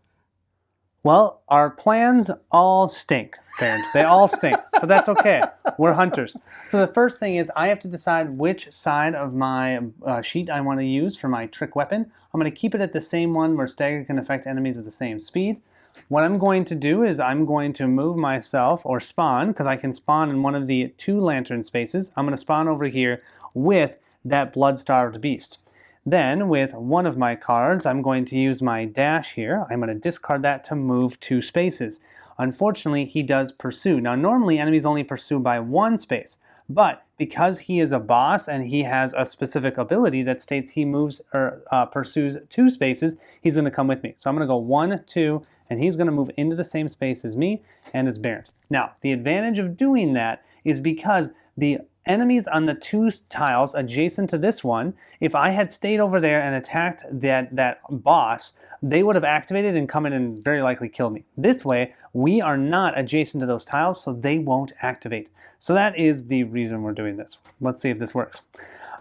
Well, our plans all stink, Barrett. They all stink, but that's okay. We're hunters. So the first thing is I have to decide which side of my sheet I want to use for my trick weapon. I'm going to keep it at the same one where stagger can affect enemies at the same speed. What I'm going to do is I'm going to move myself, or spawn, because I can spawn in one of the 2 lantern spaces. I'm going to spawn over here with that blood-starved beast. Then, with one of my cards, I'm going to use my dash here. I'm going to discard that to move 2 spaces. Unfortunately, he does pursue. Now, normally enemies only pursue by 1 space, but because he is a boss and he has a specific ability that states he moves or pursues 2 spaces, he's going to come with me. So I'm going to go 1, 2, and he's going to move into the same space as me and as Barrett. Now, the advantage of doing that is because the enemies on the 2 tiles adjacent to this one, if I had stayed over there and attacked that boss, they would have activated and come in and very likely killed me. This way, we are not adjacent to those tiles, so they won't activate. So that is the reason we're doing this. Let's see if this works.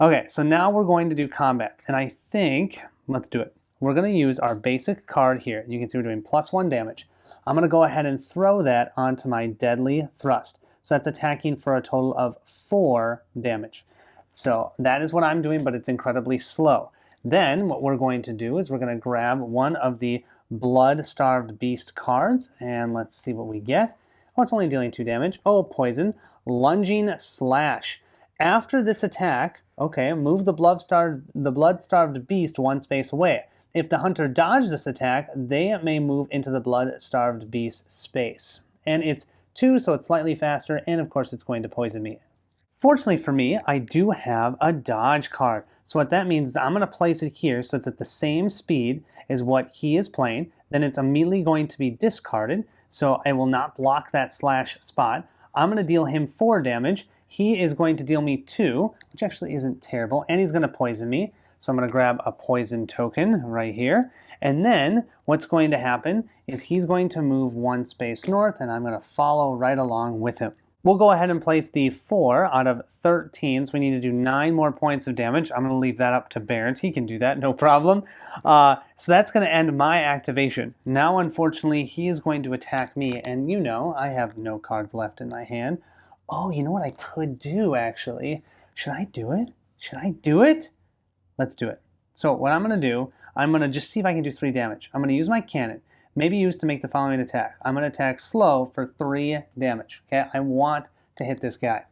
Okay, so now we're going to do combat, and I think, let's do it. We're going to use our basic card here. You can see we're doing +1 damage. I'm going to go ahead and throw that onto my deadly thrust. So that's attacking for a total of 4 damage. So that is what I'm doing, but it's incredibly slow. Then what we're going to do is we're going to grab one of the blood-starved beast cards, and let's see what we get. Oh, it's only dealing 2 damage. Oh, poison. Lunging slash. After this attack, okay, move the blood-starved beast 1 space away. If the hunter dodges this attack, they may move into the blood-starved beast space. And it's 2, so it's slightly faster, and of course it's going to poison me. Fortunately for me, I do have a dodge card. So what that means is I'm going to place it here so it's at the same speed as what he is playing. Then it's immediately going to be discarded, so I will not block that slash spot. I'm going to deal him 4 damage. He is going to deal me 2, which actually isn't terrible, and he's going to poison me. So I'm going to grab a poison token right here. And then what's going to happen is he's going to move 1 space north, and I'm going to follow right along with him. We'll go ahead and place the 4 out of 13, so we need to do 9 more points of damage. I'm going to leave that up to Barrett. He can do that, no problem. So that's going to end my activation. Now, unfortunately, he is going to attack me, and you know, I have no cards left in my hand. Oh, you know what I could do, actually? Should I do it? Should I do it? Let's do it. So what I'm going to do, I'm going to just see if I can do 3 damage. I'm going to use my cannon, maybe use to make the following attack. I'm going to attack slow for 3 damage. Okay, I want to hit this guy.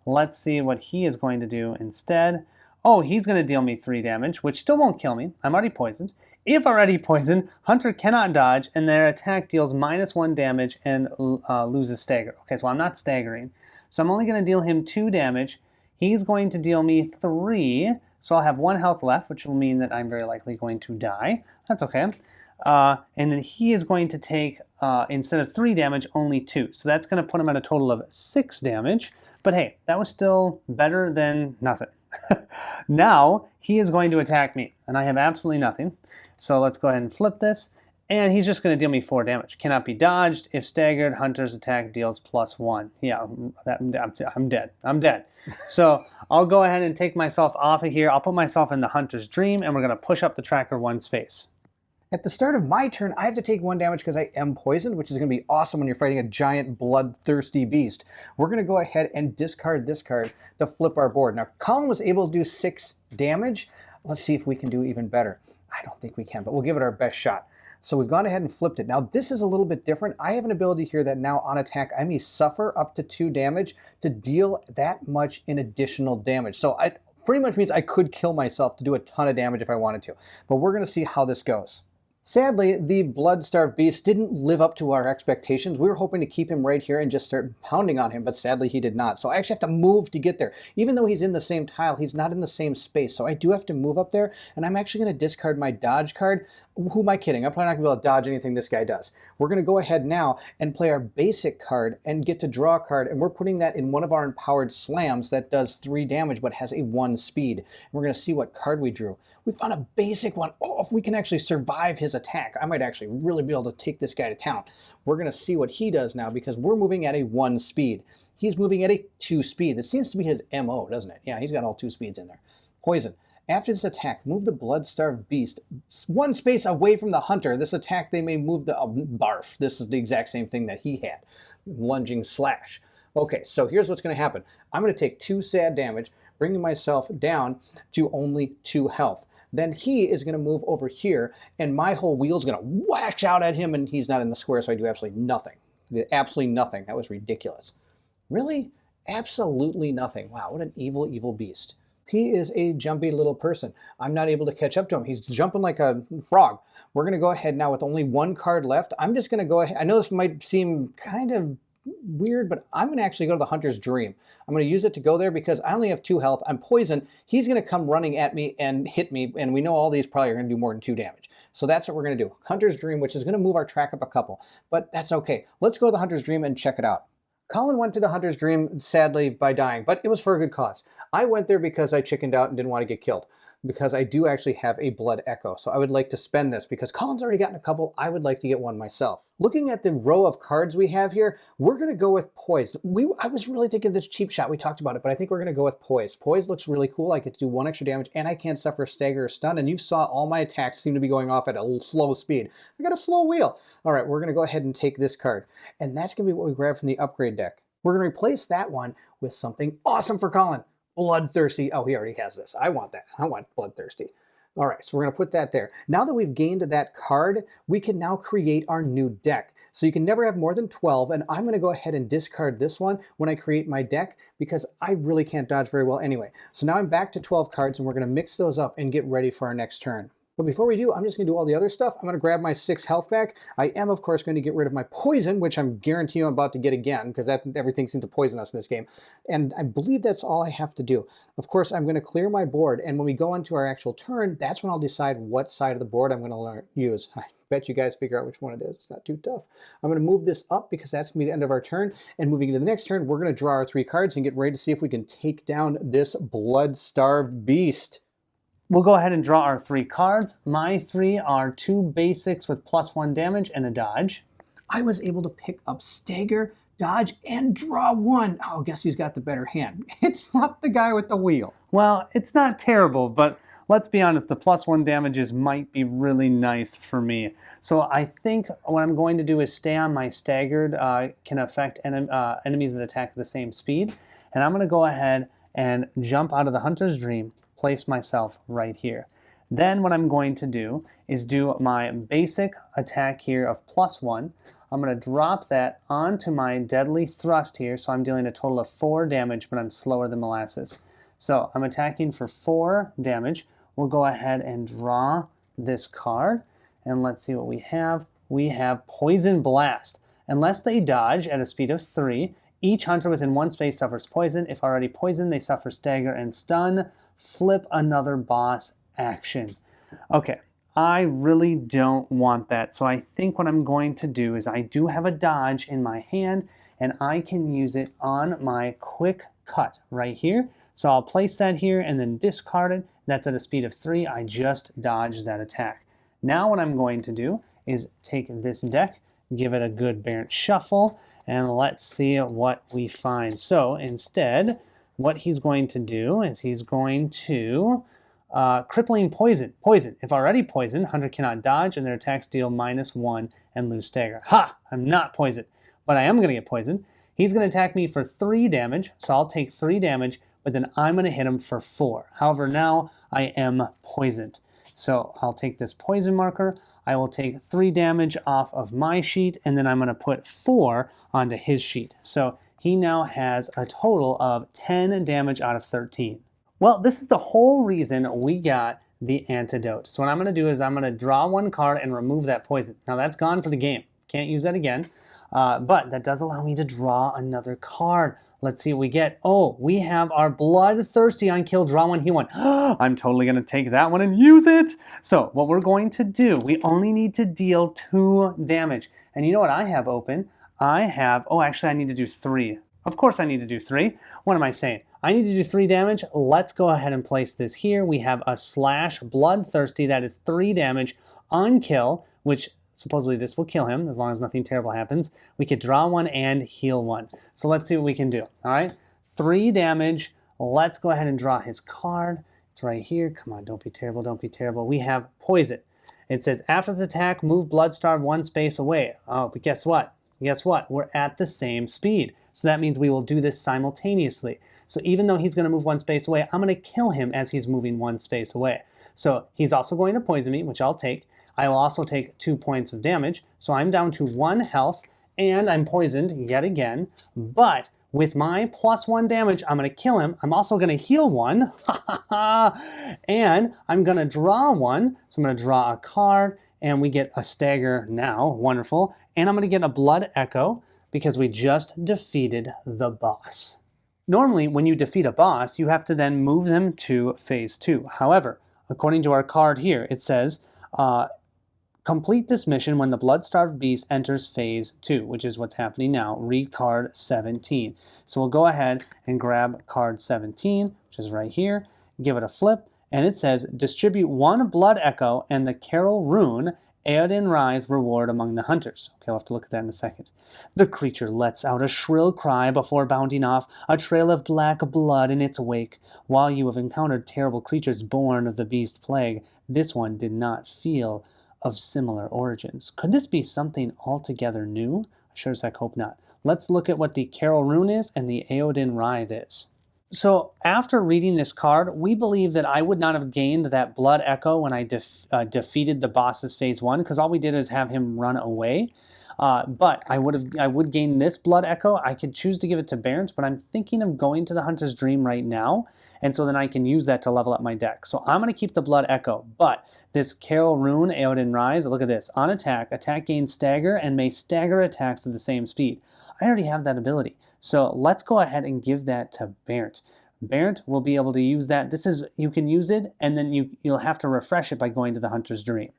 Let's see what he is going to do instead. Oh, he's going to deal me 3 damage, which still won't kill me. I'm already poisoned. If already poisoned, Hunter cannot dodge, and their attack deals -1 damage and loses stagger. Okay, so I'm not staggering. So I'm only going to deal him 2 damage. He's going to deal me 3, so I'll have 1 health left, which will mean that I'm very likely going to die. That's okay. And then he is going to take, instead of 3 damage, only 2. So that's going to put him at a total of 6 damage. But hey, that was still better than nothing. Now, he is going to attack me, and I have absolutely nothing. So let's go ahead and flip this. And he's just going to deal me 4 damage. Cannot be dodged. If staggered, Hunter's attack deals +1. Yeah, I'm dead. I'm dead. So I'll go ahead and take myself off of here. I'll put myself in the Hunter's Dream, and we're going to push up the tracker 1 space. At the start of my turn, I have to take 1 damage because I am poisoned, which is going to be awesome when you're fighting a giant bloodthirsty beast. We're going to go ahead and discard this card to flip our board. Now, Colin was able to do 6 damage. Let's see if we can do even better. I don't think we can, but we'll give it our best shot. So we've gone ahead and flipped it. Now, this is a little bit different. I have an ability here that now on attack, I may suffer up to 2 damage to deal that much in additional damage. So it pretty much means I could kill myself to do a ton of damage if I wanted to. But we're going to see how this goes. Sadly, the blood-starved beast didn't live up to our expectations. We were hoping to keep him right here and just start pounding on him, but sadly he did not. So I actually have to move to get there. Even though he's in the same tile, he's not in the same space. So I do have to move up there, and I'm actually going to discard my dodge card. Who am I kidding? I'm probably not going to be able to dodge anything this guy does. We're going to go ahead now and play our basic card and get to draw a card, and we're putting that in one of our empowered slams that does 3 damage but has a 1 speed. And we're going to see what card we drew. We found a basic one. Oh, if we can actually survive his attack, I might actually really be able to take this guy to town. We're going to see what he does now because we're moving at a 1 speed. He's moving at a 2 speed. That seems to be his MO, doesn't it? Yeah, he's got all 2 speeds in there. Poison. After this attack, move the blood-starved beast 1 space away from the hunter. This attack, they may move the barf. This is the exact same thing that he had. Lunging slash. Okay, so here's what's going to happen. I'm going to take 2 sad damage, bringing myself down to only 2 health. Then he is going to move over here, and my whole wheel is going to whack out at him, and he's not in the square, so I do absolutely nothing. Absolutely nothing. That was ridiculous. Really? Absolutely nothing. Wow, what an evil, evil beast. He is a jumpy little person. I'm not able to catch up to him. He's jumping like a frog. We're going to go ahead now with only 1 card left. I'm just going to go ahead. I know this might seem kind of weird, but I'm going to actually go to the Hunter's Dream. I'm going to use it to go there because I only have 2 health. I'm poisoned. He's going to come running at me and hit me, and we know all these probably are going to do more than 2 damage. So that's what we're going to do. Hunter's Dream, which is going to move our track up a couple, but that's okay. Let's go to the Hunter's Dream and check it out. Colin went to the Hunter's Dream, sadly, by dying, but it was for a good cause. I went there because I chickened out and didn't want to get killed, because I do actually have a blood echo. So I would like to spend this because Colin's already gotten a couple. I would like to get one myself. Looking at the row of cards we have here, we're going to go with Poised. I was really thinking of this cheap shot. We talked about it, but I think we're going to go with Poised. Poised looks really cool. I get to do 1 extra damage, and I can't suffer stagger or stun. And you saw all my attacks seem to be going off at a slow speed. I got a slow wheel. All right, we're going to go ahead and take this card. And that's going to be what we grab from the upgrade deck. We're going to replace that one with something awesome for Colin. Bloodthirsty. Oh, he already has this. I want that. I want Bloodthirsty. All right, so we're going to put that there. Now that we've gained that card, we can now create our new deck. So you can never have more than 12, and I'm going to go ahead and discard this one when I create my deck because I really can't dodge very well anyway. So now I'm back to 12 cards, and we're going to mix those up and get ready for our next turn. But before we do, I'm just going to do all the other stuff. I'm going to grab my 6 health back. I am, of course, going to get rid of my poison, which I'm guaranteeing I'm about to get again, because everything seems to poison us in this game. And I believe that's all I have to do. Of course, I'm going to clear my board, and when we go into our actual turn, that's when I'll decide what side of the board I'm going to use. I bet you guys figure out which one it is. It's not too tough. I'm going to move this up because that's going to be the end of our turn. And moving into the next turn, we're going to draw our 3 cards and get ready to see if we can take down this blood-starved beast. We'll go ahead and draw our 3 cards. My 3 are 2 basics with +1 damage and a dodge. I was able to pick up stagger, dodge, and draw 1. Oh, guess who's got the better hand? It's not the guy with the wheel. Well, it's not terrible, but let's be honest, the +1 damages might be really nice for me. So I think what I'm going to do is stay on my staggered, can affect enemies that attack at the same speed. And I'm going to go ahead and jump out of the Hunter's Dream, place myself right here. Then what I'm going to do is do my basic attack here of +1. I'm going to drop that onto my deadly thrust here, so I'm dealing a total of 4 damage, but I'm slower than molasses. So I'm attacking for 4 damage. We'll go ahead and draw this card, and let's see what we have. We have Poison Blast. Unless they dodge at a speed of 3, each hunter within 1 space suffers poison. If already poisoned, they suffer stagger and stun. Flip another boss action. Okay, I really don't want that, so I think what I'm going to do is I do have a dodge in my hand, and I can use it on my quick cut right here. So I'll place that here and then discard it. That's at a speed of 3. I just dodged that attack. Now what I'm going to do is take this deck, give it a good Barrett shuffle, and let's see what we find. So instead, what he's going to do is he's going to crippling poison. Poison. If already poisoned, hunter cannot dodge and their attacks deal -1 and lose stagger. Ha! I'm not poisoned, but I am going to get poisoned. He's going to attack me for 3 damage, so I'll take 3 damage, but then I'm going to hit him for 4. However, now I am poisoned. So I'll take this poison marker, I will take 3 damage off of my sheet, and then I'm going to put 4 onto his sheet. So he now has a total of 10 damage out of 13. Well, this is the whole reason we got the antidote. So what I'm going to do is I'm going to draw 1 card and remove that poison. Now that's gone for the game. Can't use that again. But that does allow me to draw another card. Let's see what we get. Oh, we have our Bloodthirsty on kill, draw 1, heal 1. I'm totally going to take that one and use it. So what we're going to do, we only need to deal 2 damage. And you know what I have open? I have, oh, actually I need to do 3. Of course I need to do 3. What am I saying? I need to do 3 damage. Let's go ahead and place this here. We have a slash Bloodthirsty. That is 3 damage on kill, which supposedly this will kill him as long as nothing terrible happens. We could draw 1 and heal 1. So let's see what we can do. All right, 3 damage. Let's go ahead and draw his card. It's right here. Come on, don't be terrible, don't be terrible. We have poison. It says after this attack, move Bloodstarved 1 space away. Oh, but guess what? Guess what? We're at the same speed. So that means we will do this simultaneously. So even though he's going to move 1 space away, I'm going to kill him as he's moving 1 space away. So he's also going to poison me, which I'll take. I will also take 2 points of damage. So I'm down to 1 health, and I'm poisoned yet again. But with my +1 damage, I'm going to kill him. I'm also going to heal 1. And I'm going to draw 1. So I'm going to draw a card, and we get a stagger now. Wonderful. And I'm going to get a blood echo because we just defeated the boss. Normally, when you defeat a boss, you have to then move them to phase 2. However, according to our card here, it says, complete this mission when the Bloodstarved Beast enters phase 2, which is what's happening now. Read card 17. So we'll go ahead and grab card 17, which is right here, give it a flip, and it says, distribute 1 blood echo and the Carol rune, Eodin Writhe reward among the hunters. Okay, I'll have to look at that in a second. The creature lets out a shrill cry before bounding off, a trail of black blood in its wake. While you have encountered terrible creatures born of the beast plague, this one did not feel of similar origins. Could this be something altogether new? I sure as heck hope not. Let's look at what the Carol rune is and the Eodin Writhe is. So after reading this card, we believe that I would not have gained that blood echo when I defeated the boss's phase 1, because all we did is have him run away. But I would gain this blood echo. I could choose to give it to Barrett, but I'm thinking of going to the Hunter's Dream right now, and so then I can use that to level up my deck. So I'm going to keep the blood echo, but this Carol rune, Eodin Writhe, look at this. On attack, attack gains stagger and may stagger attacks at the same speed. I already have that ability. So let's go ahead and give that to Barrett. Barrett will be able to use that. This is, you can use it, and then you'll have to refresh it by going to the Hunter's Dream.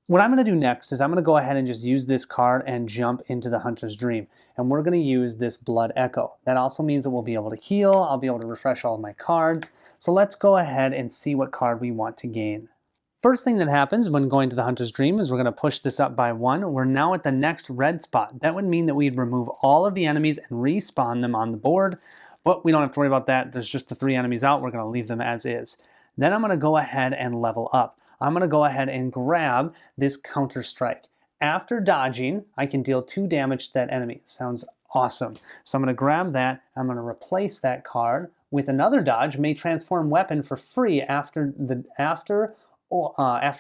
What I'm going to do next is I'm going to go ahead and just use this card and jump into the Hunter's Dream. And we're going to use this Blood Echo. That also means that we'll be able to heal. I'll be able to refresh all of my cards. So let's go ahead and see what card we want to gain. First thing that happens when going to the Hunter's Dream is we're going to push this up by 1. We're now at the next red spot. That would mean that we'd remove all of the enemies and respawn them on the board. But we don't have to worry about that. There's just the 3 enemies out. We're going to leave them as is. Then I'm going to go ahead and level up. I'm going to go ahead and grab this Counter Strike. After dodging, I can deal 2 damage to that enemy. Sounds awesome. So I'm going to grab that. I'm going to replace that card with another dodge may transform weapon for free after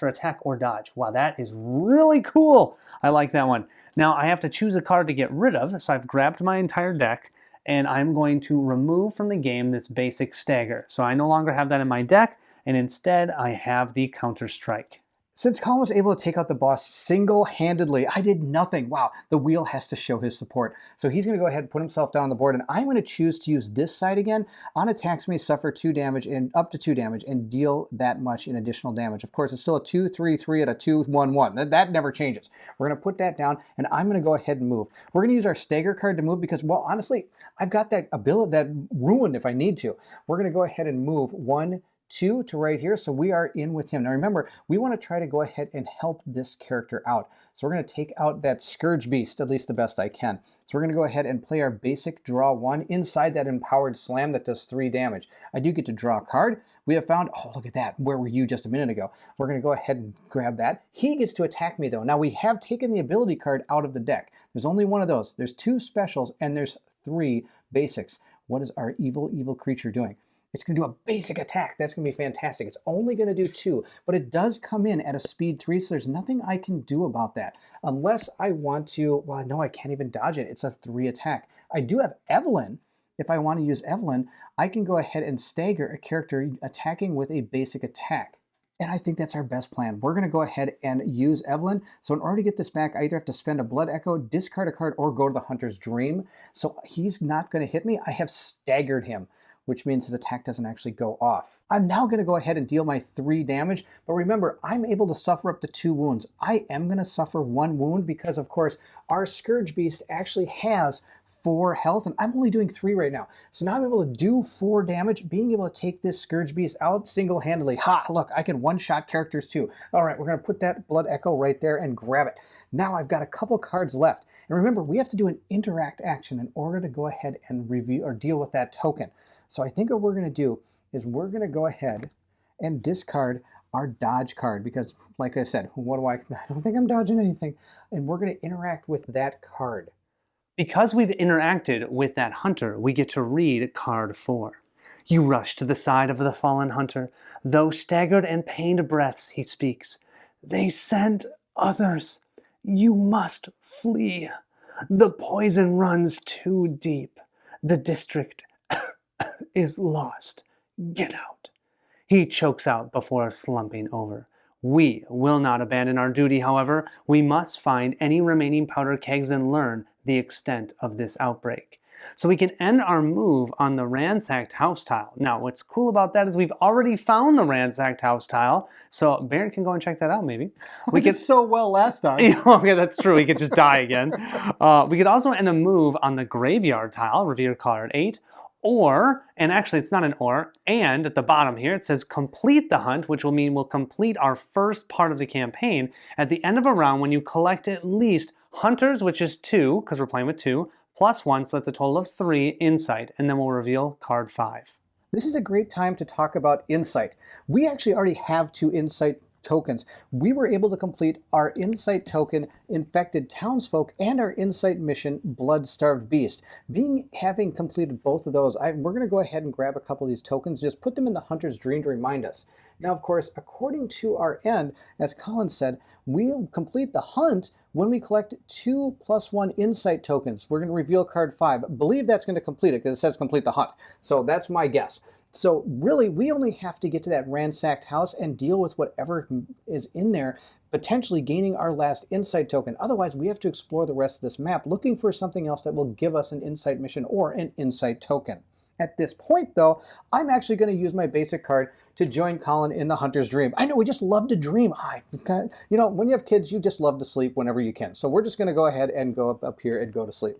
attack or dodge. Wow, that is really cool. I like that one. Now I have to choose a card to get rid of, so I've grabbed my entire deck, and I'm going to remove from the game this basic stagger. So I no longer have that in my deck, and instead I have the Counter Strike. Since Colin was able to take out the boss single-handedly, I did nothing. Wow, the wheel has to show his support. So he's going to go ahead and put himself down on the board, and I'm going to choose to use this side again. On attacks may suffer 2 damage and up to 2 damage and deal that much in additional damage. Of course, it's still a 2-3-3 at a 2-1-1. That never changes. We're going to put that down, and I'm going to go ahead and move. We're going to use our stagger card to move because, well, honestly, I've got that ability, that ruined if I need to. We're going to go ahead and move 1, 2 to right here, so we are in with him. Now remember, we want to try to go ahead and help this character out. So we're going to take out that Scourge Beast, at least the best I can. So we're going to go ahead and play our basic draw 1 inside that empowered slam that does 3 damage. I do get to draw a card. We have found, oh look at that, where were you just a minute ago? We're going to go ahead and grab that. He gets to attack me though. Now we have taken the ability card out of the deck. There's only one of those. There's 2 specials and there's 3 basics. What is our evil creature doing? It's going to do a basic attack. That's going to be fantastic. It's only going to do 2, but it does come in at a speed 3, so there's nothing I can do about that. Unless I want to, well, no, I can't even dodge it. It's a 3 attack. I do have Evelyn. If I want to use Evelyn, I can go ahead and stagger a character attacking with a basic attack. And I think that's our best plan. We're going to go ahead and use Evelyn. So in order to get this back, I either have to spend a Blood Echo, discard a card, or go to the Hunter's Dream. So he's not going to hit me. I have staggered him, which means his attack doesn't actually go off. I'm now going to go ahead and deal my 3 damage, but remember, I'm able to suffer up to 2 wounds. I am going to suffer 1 wound because, of course, our Scourge Beast actually has 4 health, and I'm only doing 3 right now. So now I'm able to do 4 damage, being able to take this Scourge Beast out single-handedly. Ha, look, I can one-shot characters too. All right, we're going to put that Blood Echo right there and grab it. Now I've got a couple cards left. And remember, we have to do an interact action in order to go ahead and review or deal with that token. So I think what we're going to do is we're going to go ahead and discard our dodge card because, like I said, I don't think I'm dodging anything. And we're going to interact with that card. Because we've interacted with that hunter, we get to read card 4. You rush to the side of the fallen hunter. Though staggered and pained breaths, he speaks. They sent others. You must flee. The poison runs too deep. The district is lost. Get out. He chokes out before slumping over. We will not abandon our duty, however. We must find any remaining powder kegs and learn the extent of this outbreak. So we can end our move on the ransacked house tile. Now, what's cool about that is we've already found the ransacked house tile, so Baron can go and check that out, maybe. We did so well last time. Okay, that's true. We could just die again. We could also end a move on the graveyard tile, reveal card 8, or, and actually it's not an or, and at the bottom here it says complete the hunt, which will mean we'll complete our first part of the campaign at the end of a round when you collect at least hunters, which is 2, because we're playing with 2, plus 1, so that's a total of 3 insight, and then we'll reveal card 5. This is a great time to talk about insight. We actually already have 2 insight tokens. We were able to complete our insight token, Infected Townsfolk, and our insight mission, Blood-Starved Beast. Having completed both of those, we're going to go ahead and grab a couple of these tokens, just put them in the Hunter's Dream to remind us. Now, of course, according to our end, as Colin said, we'll complete the hunt when we collect 2 + 1 insight tokens. We're going to reveal card 5. I believe that's going to complete it because it says complete the hunt. So that's my guess. So really, we only have to get to that ransacked house and deal with whatever is in there, potentially gaining our last insight token. Otherwise, we have to explore the rest of this map, looking for something else that will give us an insight mission or an insight token. At this point, though, I'm actually going to use my basic card to join Colin in the Hunter's Dream. I know, we just love to dream. You know, when you have kids, you just love to sleep whenever you can. So we're just going to go ahead and go up here and go to sleep.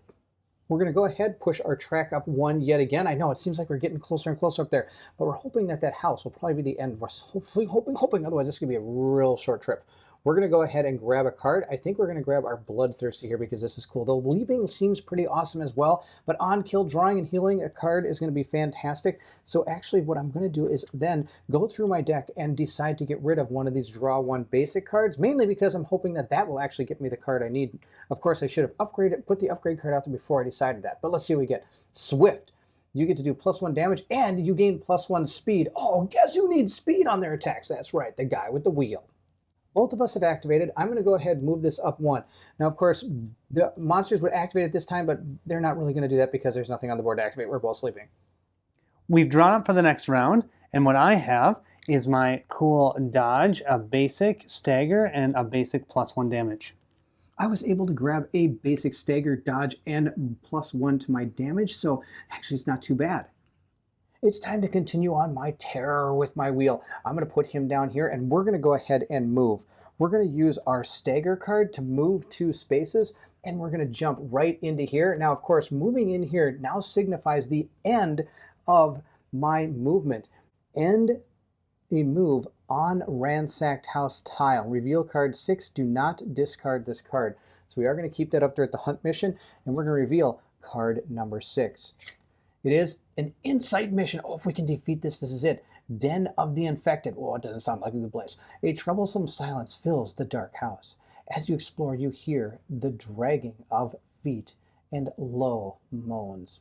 We're going to go ahead, push our track up 1 yet again. I know it seems like we're getting closer and closer up there, but we're hoping that that house will probably be the end. We're hoping, otherwise this is going to be a real short trip. We're going to go ahead and grab a card. I think we're going to grab our Bloodthirsty here because this is cool. The leaping seems pretty awesome as well, but on kill, drawing and healing a card is going to be fantastic. So actually what I'm going to do is then go through my deck and decide to get rid of one of these draw 1 basic cards, mainly because I'm hoping that that will actually get me the card I need. Of course, I should have put the upgrade card out there before I decided that, but let's see what we get. Swift. you get to do +1 damage, and you gain +1 speed. Oh, guess who needs speed on their attacks? That's right, the guy with the wheel. Both of us have activated. I'm going to go ahead and move this up 1. Now, of course, the monsters would activate at this time, but they're not really going to do that because there's nothing on the board to activate. We're both sleeping. We've drawn up for the next round, and what I have is my cool dodge, a basic stagger, and a basic +1 damage. I was able to grab a basic stagger, dodge, and +1 to my damage, so actually it's not too bad. It's time to continue on my terror with my wheel. I'm going to put him down here, and we're going to go ahead and move. We're going to use our stagger card to move 2 spaces, and we're going to jump right into here. Now, of course, moving in here now signifies the end of my movement. End a move on ransacked house tile. Reveal card 6. Do not discard this card. So we are going to keep that up there at the hunt mission, and we're going to reveal card number 6. It is an insight mission. Oh, if we can defeat this, this is it. Den of the Infected. Oh, it doesn't sound like a good place. A troublesome silence fills the dark house. As you explore, you hear the dragging of feet and low moans.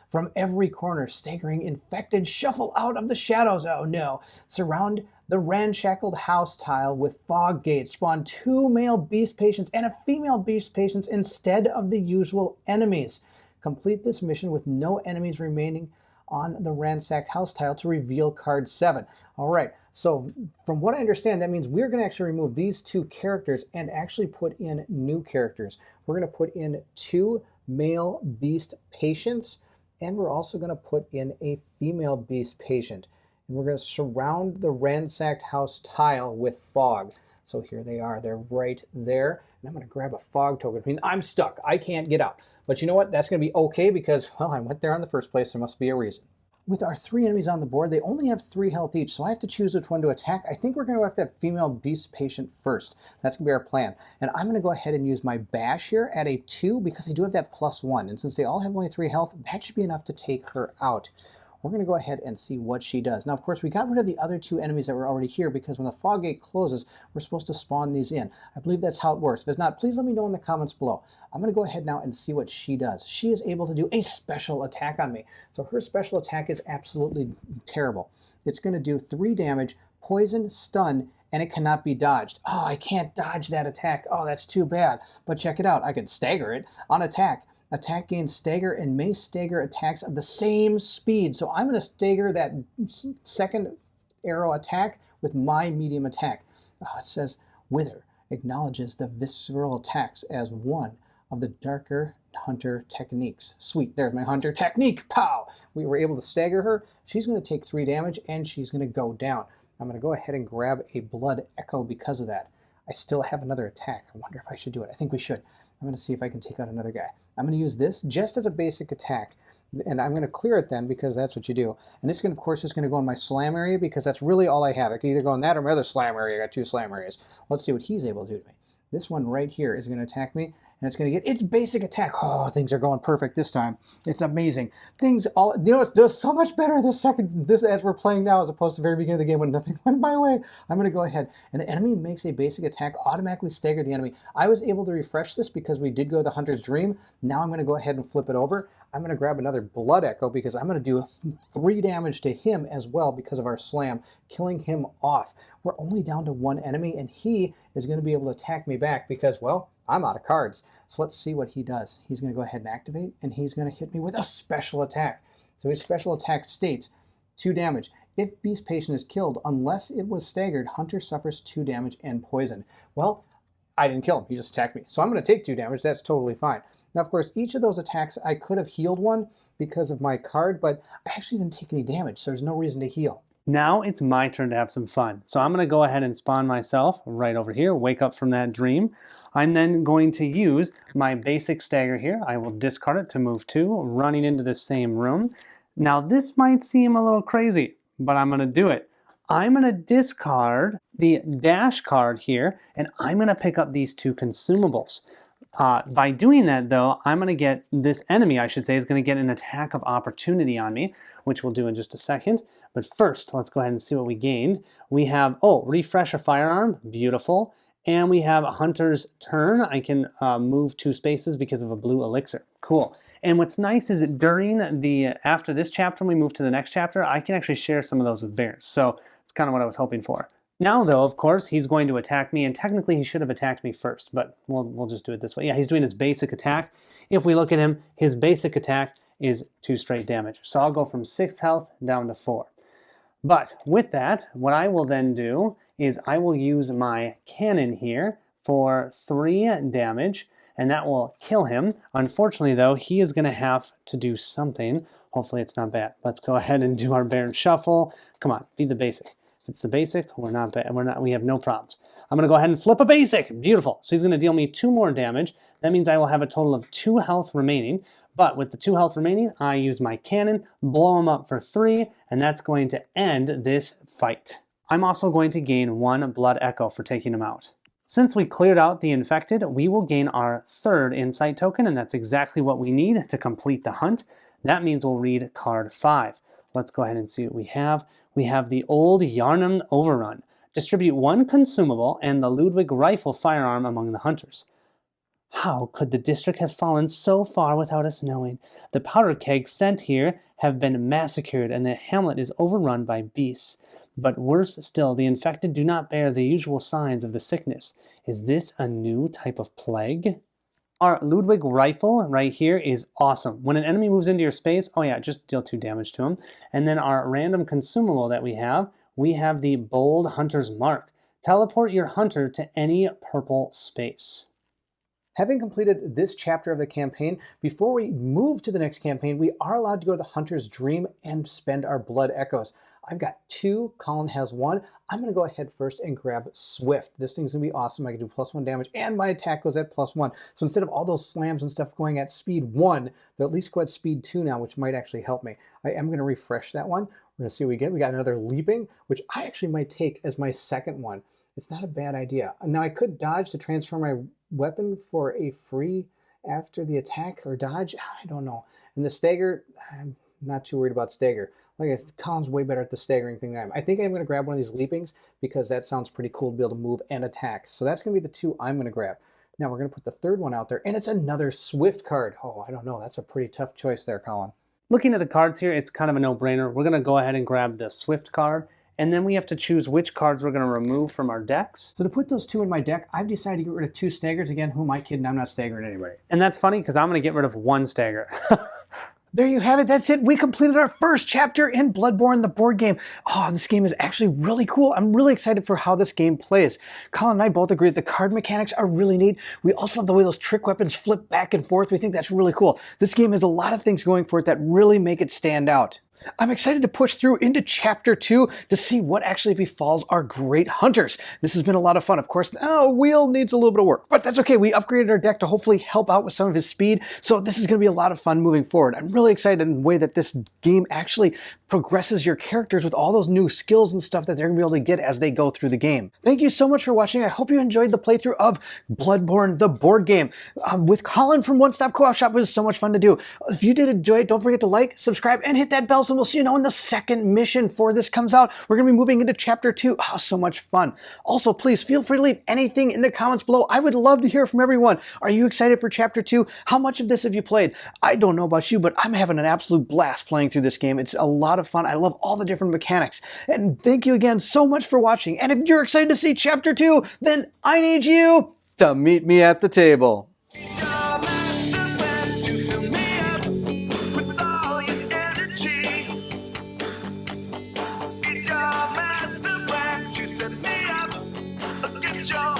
From every corner, staggering infected shuffle out of the shadows. Oh no. Surround the ramshackled house tile with fog gates. Spawn 2 male beast patients and a female beast patients instead of the usual enemies. Complete this mission with no enemies remaining on the ransacked house tile to reveal card 7. All right, so from what I understand, that means we're going to actually remove these 2 characters and actually put in new characters. We're going to put in 2 male beast patients, and we're also going to put in a female beast patient. And we're going to surround the ransacked house tile with fog. So here they are. They're right there. And I'm going to grab a fog token. I mean, I'm stuck. I can't get out. But you know what? That's going to be okay because, well, I went there in the first place. There must be a reason. With our 3 enemies on the board, they only have 3 health each, so I have to choose which one to attack. I think we're going to have that female beast patient first. That's going to be our plan. And I'm going to go ahead and use my bash here at a 2 because I do have that +1. And since they all have only 3 health, that should be enough to take her out. We're going to go ahead and see what she does. Now, of course, we got rid of the other 2 enemies that were already here because when the fog gate closes, we're supposed to spawn these in. I believe that's how it works. If it's not, please let me know in the comments below. I'm going to go ahead now and see what she does. She is able to do a special attack on me. So her special attack is absolutely terrible. It's going to do 3 damage, poison, stun, and it cannot be dodged. Oh, I can't dodge that attack. Oh, that's too bad. But check it out. I can stagger it on attack. Attack gains stagger and may stagger attacks of the same speed. So I'm going to stagger that second arrow attack with my medium attack. Oh, it says Wither acknowledges the visceral attacks as one of the darker hunter techniques. Sweet, there's my hunter technique. Pow! We were able to stagger her. She's going to take 3 damage and she's going to go down. I'm going to go ahead and grab a blood echo because of that. I still have another attack. I wonder if I should do it. I think we should. I'm going to see if I can take out another guy. I'm going to use this just as a basic attack. And I'm going to clear it then because that's what you do. And it's going to, of course, it's going to go in my slam area because that's really all I have. I can either go in that or my other slam area. I got 2 slam areas. Let's see what he's able to do to me. This one right here is going to attack me, and it's going to get its basic attack. Oh, things are going perfect this time. It's amazing. Things all, you know, it's so much better this as we're playing now as opposed to the very beginning of the game when nothing went my way. I'm going to go ahead, and the enemy makes a basic attack, automatically stagger the enemy. I was able to refresh this because we did go to the Hunter's Dream. Now I'm going to go ahead and flip it over. I'm going to grab another Blood Echo because I'm going to do 3 damage to him as well because of our slam, killing him off. We're only down to 1 enemy, and he is going to be able to attack me back because, well, I'm out of cards. So let's see what he does. He's going to go ahead and activate, and he's going to hit me with a special attack. So his special attack states 2 damage. If Beast Patient is killed, unless it was staggered, Hunter suffers 2 damage and poison. Well, I didn't kill him. He just attacked me. So I'm going to take 2 damage. That's totally fine. Now, of course, each of those attacks, I could have healed one because of my card, but I actually didn't take any damage, so there's no reason to heal. Now it's my turn to have some fun. So I'm going to go ahead and spawn myself right over here, wake up from that dream. I'm then going to use my basic stagger here. I will discard it to move 2, running into the same room. Now this might seem a little crazy, but I'm going to do it. I'm going to discard the dash card here, and I'm going to pick up these 2 consumables. By doing that, though, I'm going to get, this enemy, I should say, is going to get an attack of opportunity on me, which we'll do in just a second. But first, let's go ahead and see what we gained. We have, oh, refresh a firearm, beautiful, And we have a Hunter's Turn. I can move 2 spaces because of a blue elixir. Cool. And what's nice is that after this chapter, when we move to the next chapter, I can actually share some of those with bears. So it's kind of what I was hoping for. Now though, of course, he's going to attack me, and technically he should have attacked me first, but we'll just do it this way. Yeah, he's doing his basic attack. If we look at him, his basic attack is 2 straight damage. So I'll go from 6 health down to 4. But with that, what I will then do is I will use my cannon here for 3 damage, and that will kill him. Unfortunately though, he is going to have to do something. Hopefully it's not bad. Let's go ahead and do our Baron Shuffle. Come on, be the basic. If it's the basic, we're not bad. We have no problems. I'm going to go ahead and flip a basic. Beautiful. So he's going to deal me 2 more damage. That means I will have a total of 2 health remaining. But with the 2 health remaining, I use my cannon, blow him up for 3, and that's going to end this fight. I'm also going to gain 1 blood echo for taking him out. Since we cleared out the infected, we will gain our 3rd insight token, and that's exactly what we need to complete the hunt. That means we'll read card 5. Let's go ahead and see what we have. We have the old Yharnam Overrun. Distribute 1 consumable and the Ludwig rifle firearm among the hunters. How could the district have fallen so far without us knowing? The powder kegs sent here have been massacred, and the hamlet is overrun by beasts. But worse still, the infected do not bear the usual signs of the sickness. Is this a new type of plague? Our Ludwig rifle right here is awesome. When an enemy moves into your space, oh yeah, just deal 2 damage to him. And then our random consumable that we have the Bold Hunter's Mark. Teleport your hunter to any purple space. Having completed this chapter of the campaign, before we move to the next campaign, we are allowed to go to the Hunter's Dream and spend our blood echoes. I've got 2, Colin has 1. I'm going to go ahead first and grab Swift. This thing's going to be awesome. I can do +1 damage, and my attack goes at +1. So instead of all those slams and stuff going at speed 1, they'll at least go at speed 2 now, which might actually help me. I am going to refresh that one. We're going to see what we get. We got another Leaping, which I actually might take as my 2nd one. It's not a bad idea. Now I could dodge to transfer my weapon for a free after the attack or dodge. I don't know. And the stagger, I'm not too worried about stagger. Like I said, Colin's way better at the staggering thing than I am. I think I'm going to grab one of these Leapings because that sounds pretty cool to be able to move and attack. So that's going to be the 2 I'm going to grab. Now we're going to put the 3rd one out there, and it's another Swift card. Oh, I don't know. That's a pretty tough choice there, Colin. Looking at the cards here, it's kind of a no-brainer. We're going to go ahead and grab the Swift card, and then we have to choose which cards we're going to remove from our decks. So to put those 2 in my deck, I've decided to get rid of 2 staggers. Again, who am I kidding? I'm not staggering anybody. And that's funny because I'm going to get rid of 1 stagger. There you have it. That's it. We completed our first chapter in Bloodborne, the board game. Oh, this game is actually really cool. I'm really excited for how this game plays. Colin and I both agree that the card mechanics are really neat. We also love the way those trick weapons flip back and forth. We think that's really cool. This game has a lot of things going for it that really make it stand out. I'm excited to push through into Chapter 2 to see what actually befalls our great hunters. This has been a lot of fun. Of course, Wheel needs a little bit of work, but that's okay. We upgraded our deck to hopefully help out with some of his speed, so this is going to be a lot of fun moving forward. I'm really excited in the way that this game actually progresses your characters with all those new skills and stuff that they're going to be able to get as they go through the game. Thank you so much for watching. I hope you enjoyed the playthrough of Bloodborne, the board game. With Colin from One Stop Co-op Shop, it was so much fun to do. If you did enjoy it, don't forget to like, subscribe, and hit that bell so we'll see you when the second mission for this comes out. We're going to be moving into Chapter 2. Oh, so much fun. Also, please feel free to leave anything in the comments below. I would love to hear from everyone. Are you excited for Chapter 2? How much of this have you played? I don't know about you, but I'm having an absolute blast playing through this game. It's a lot of fun. I love all the different mechanics. And thank you again so much for watching. And if you're excited to see Chapter 2, then I need you to meet me at the table. It's your master plan to fill me up with all your energy. It's your master plan to set me up against your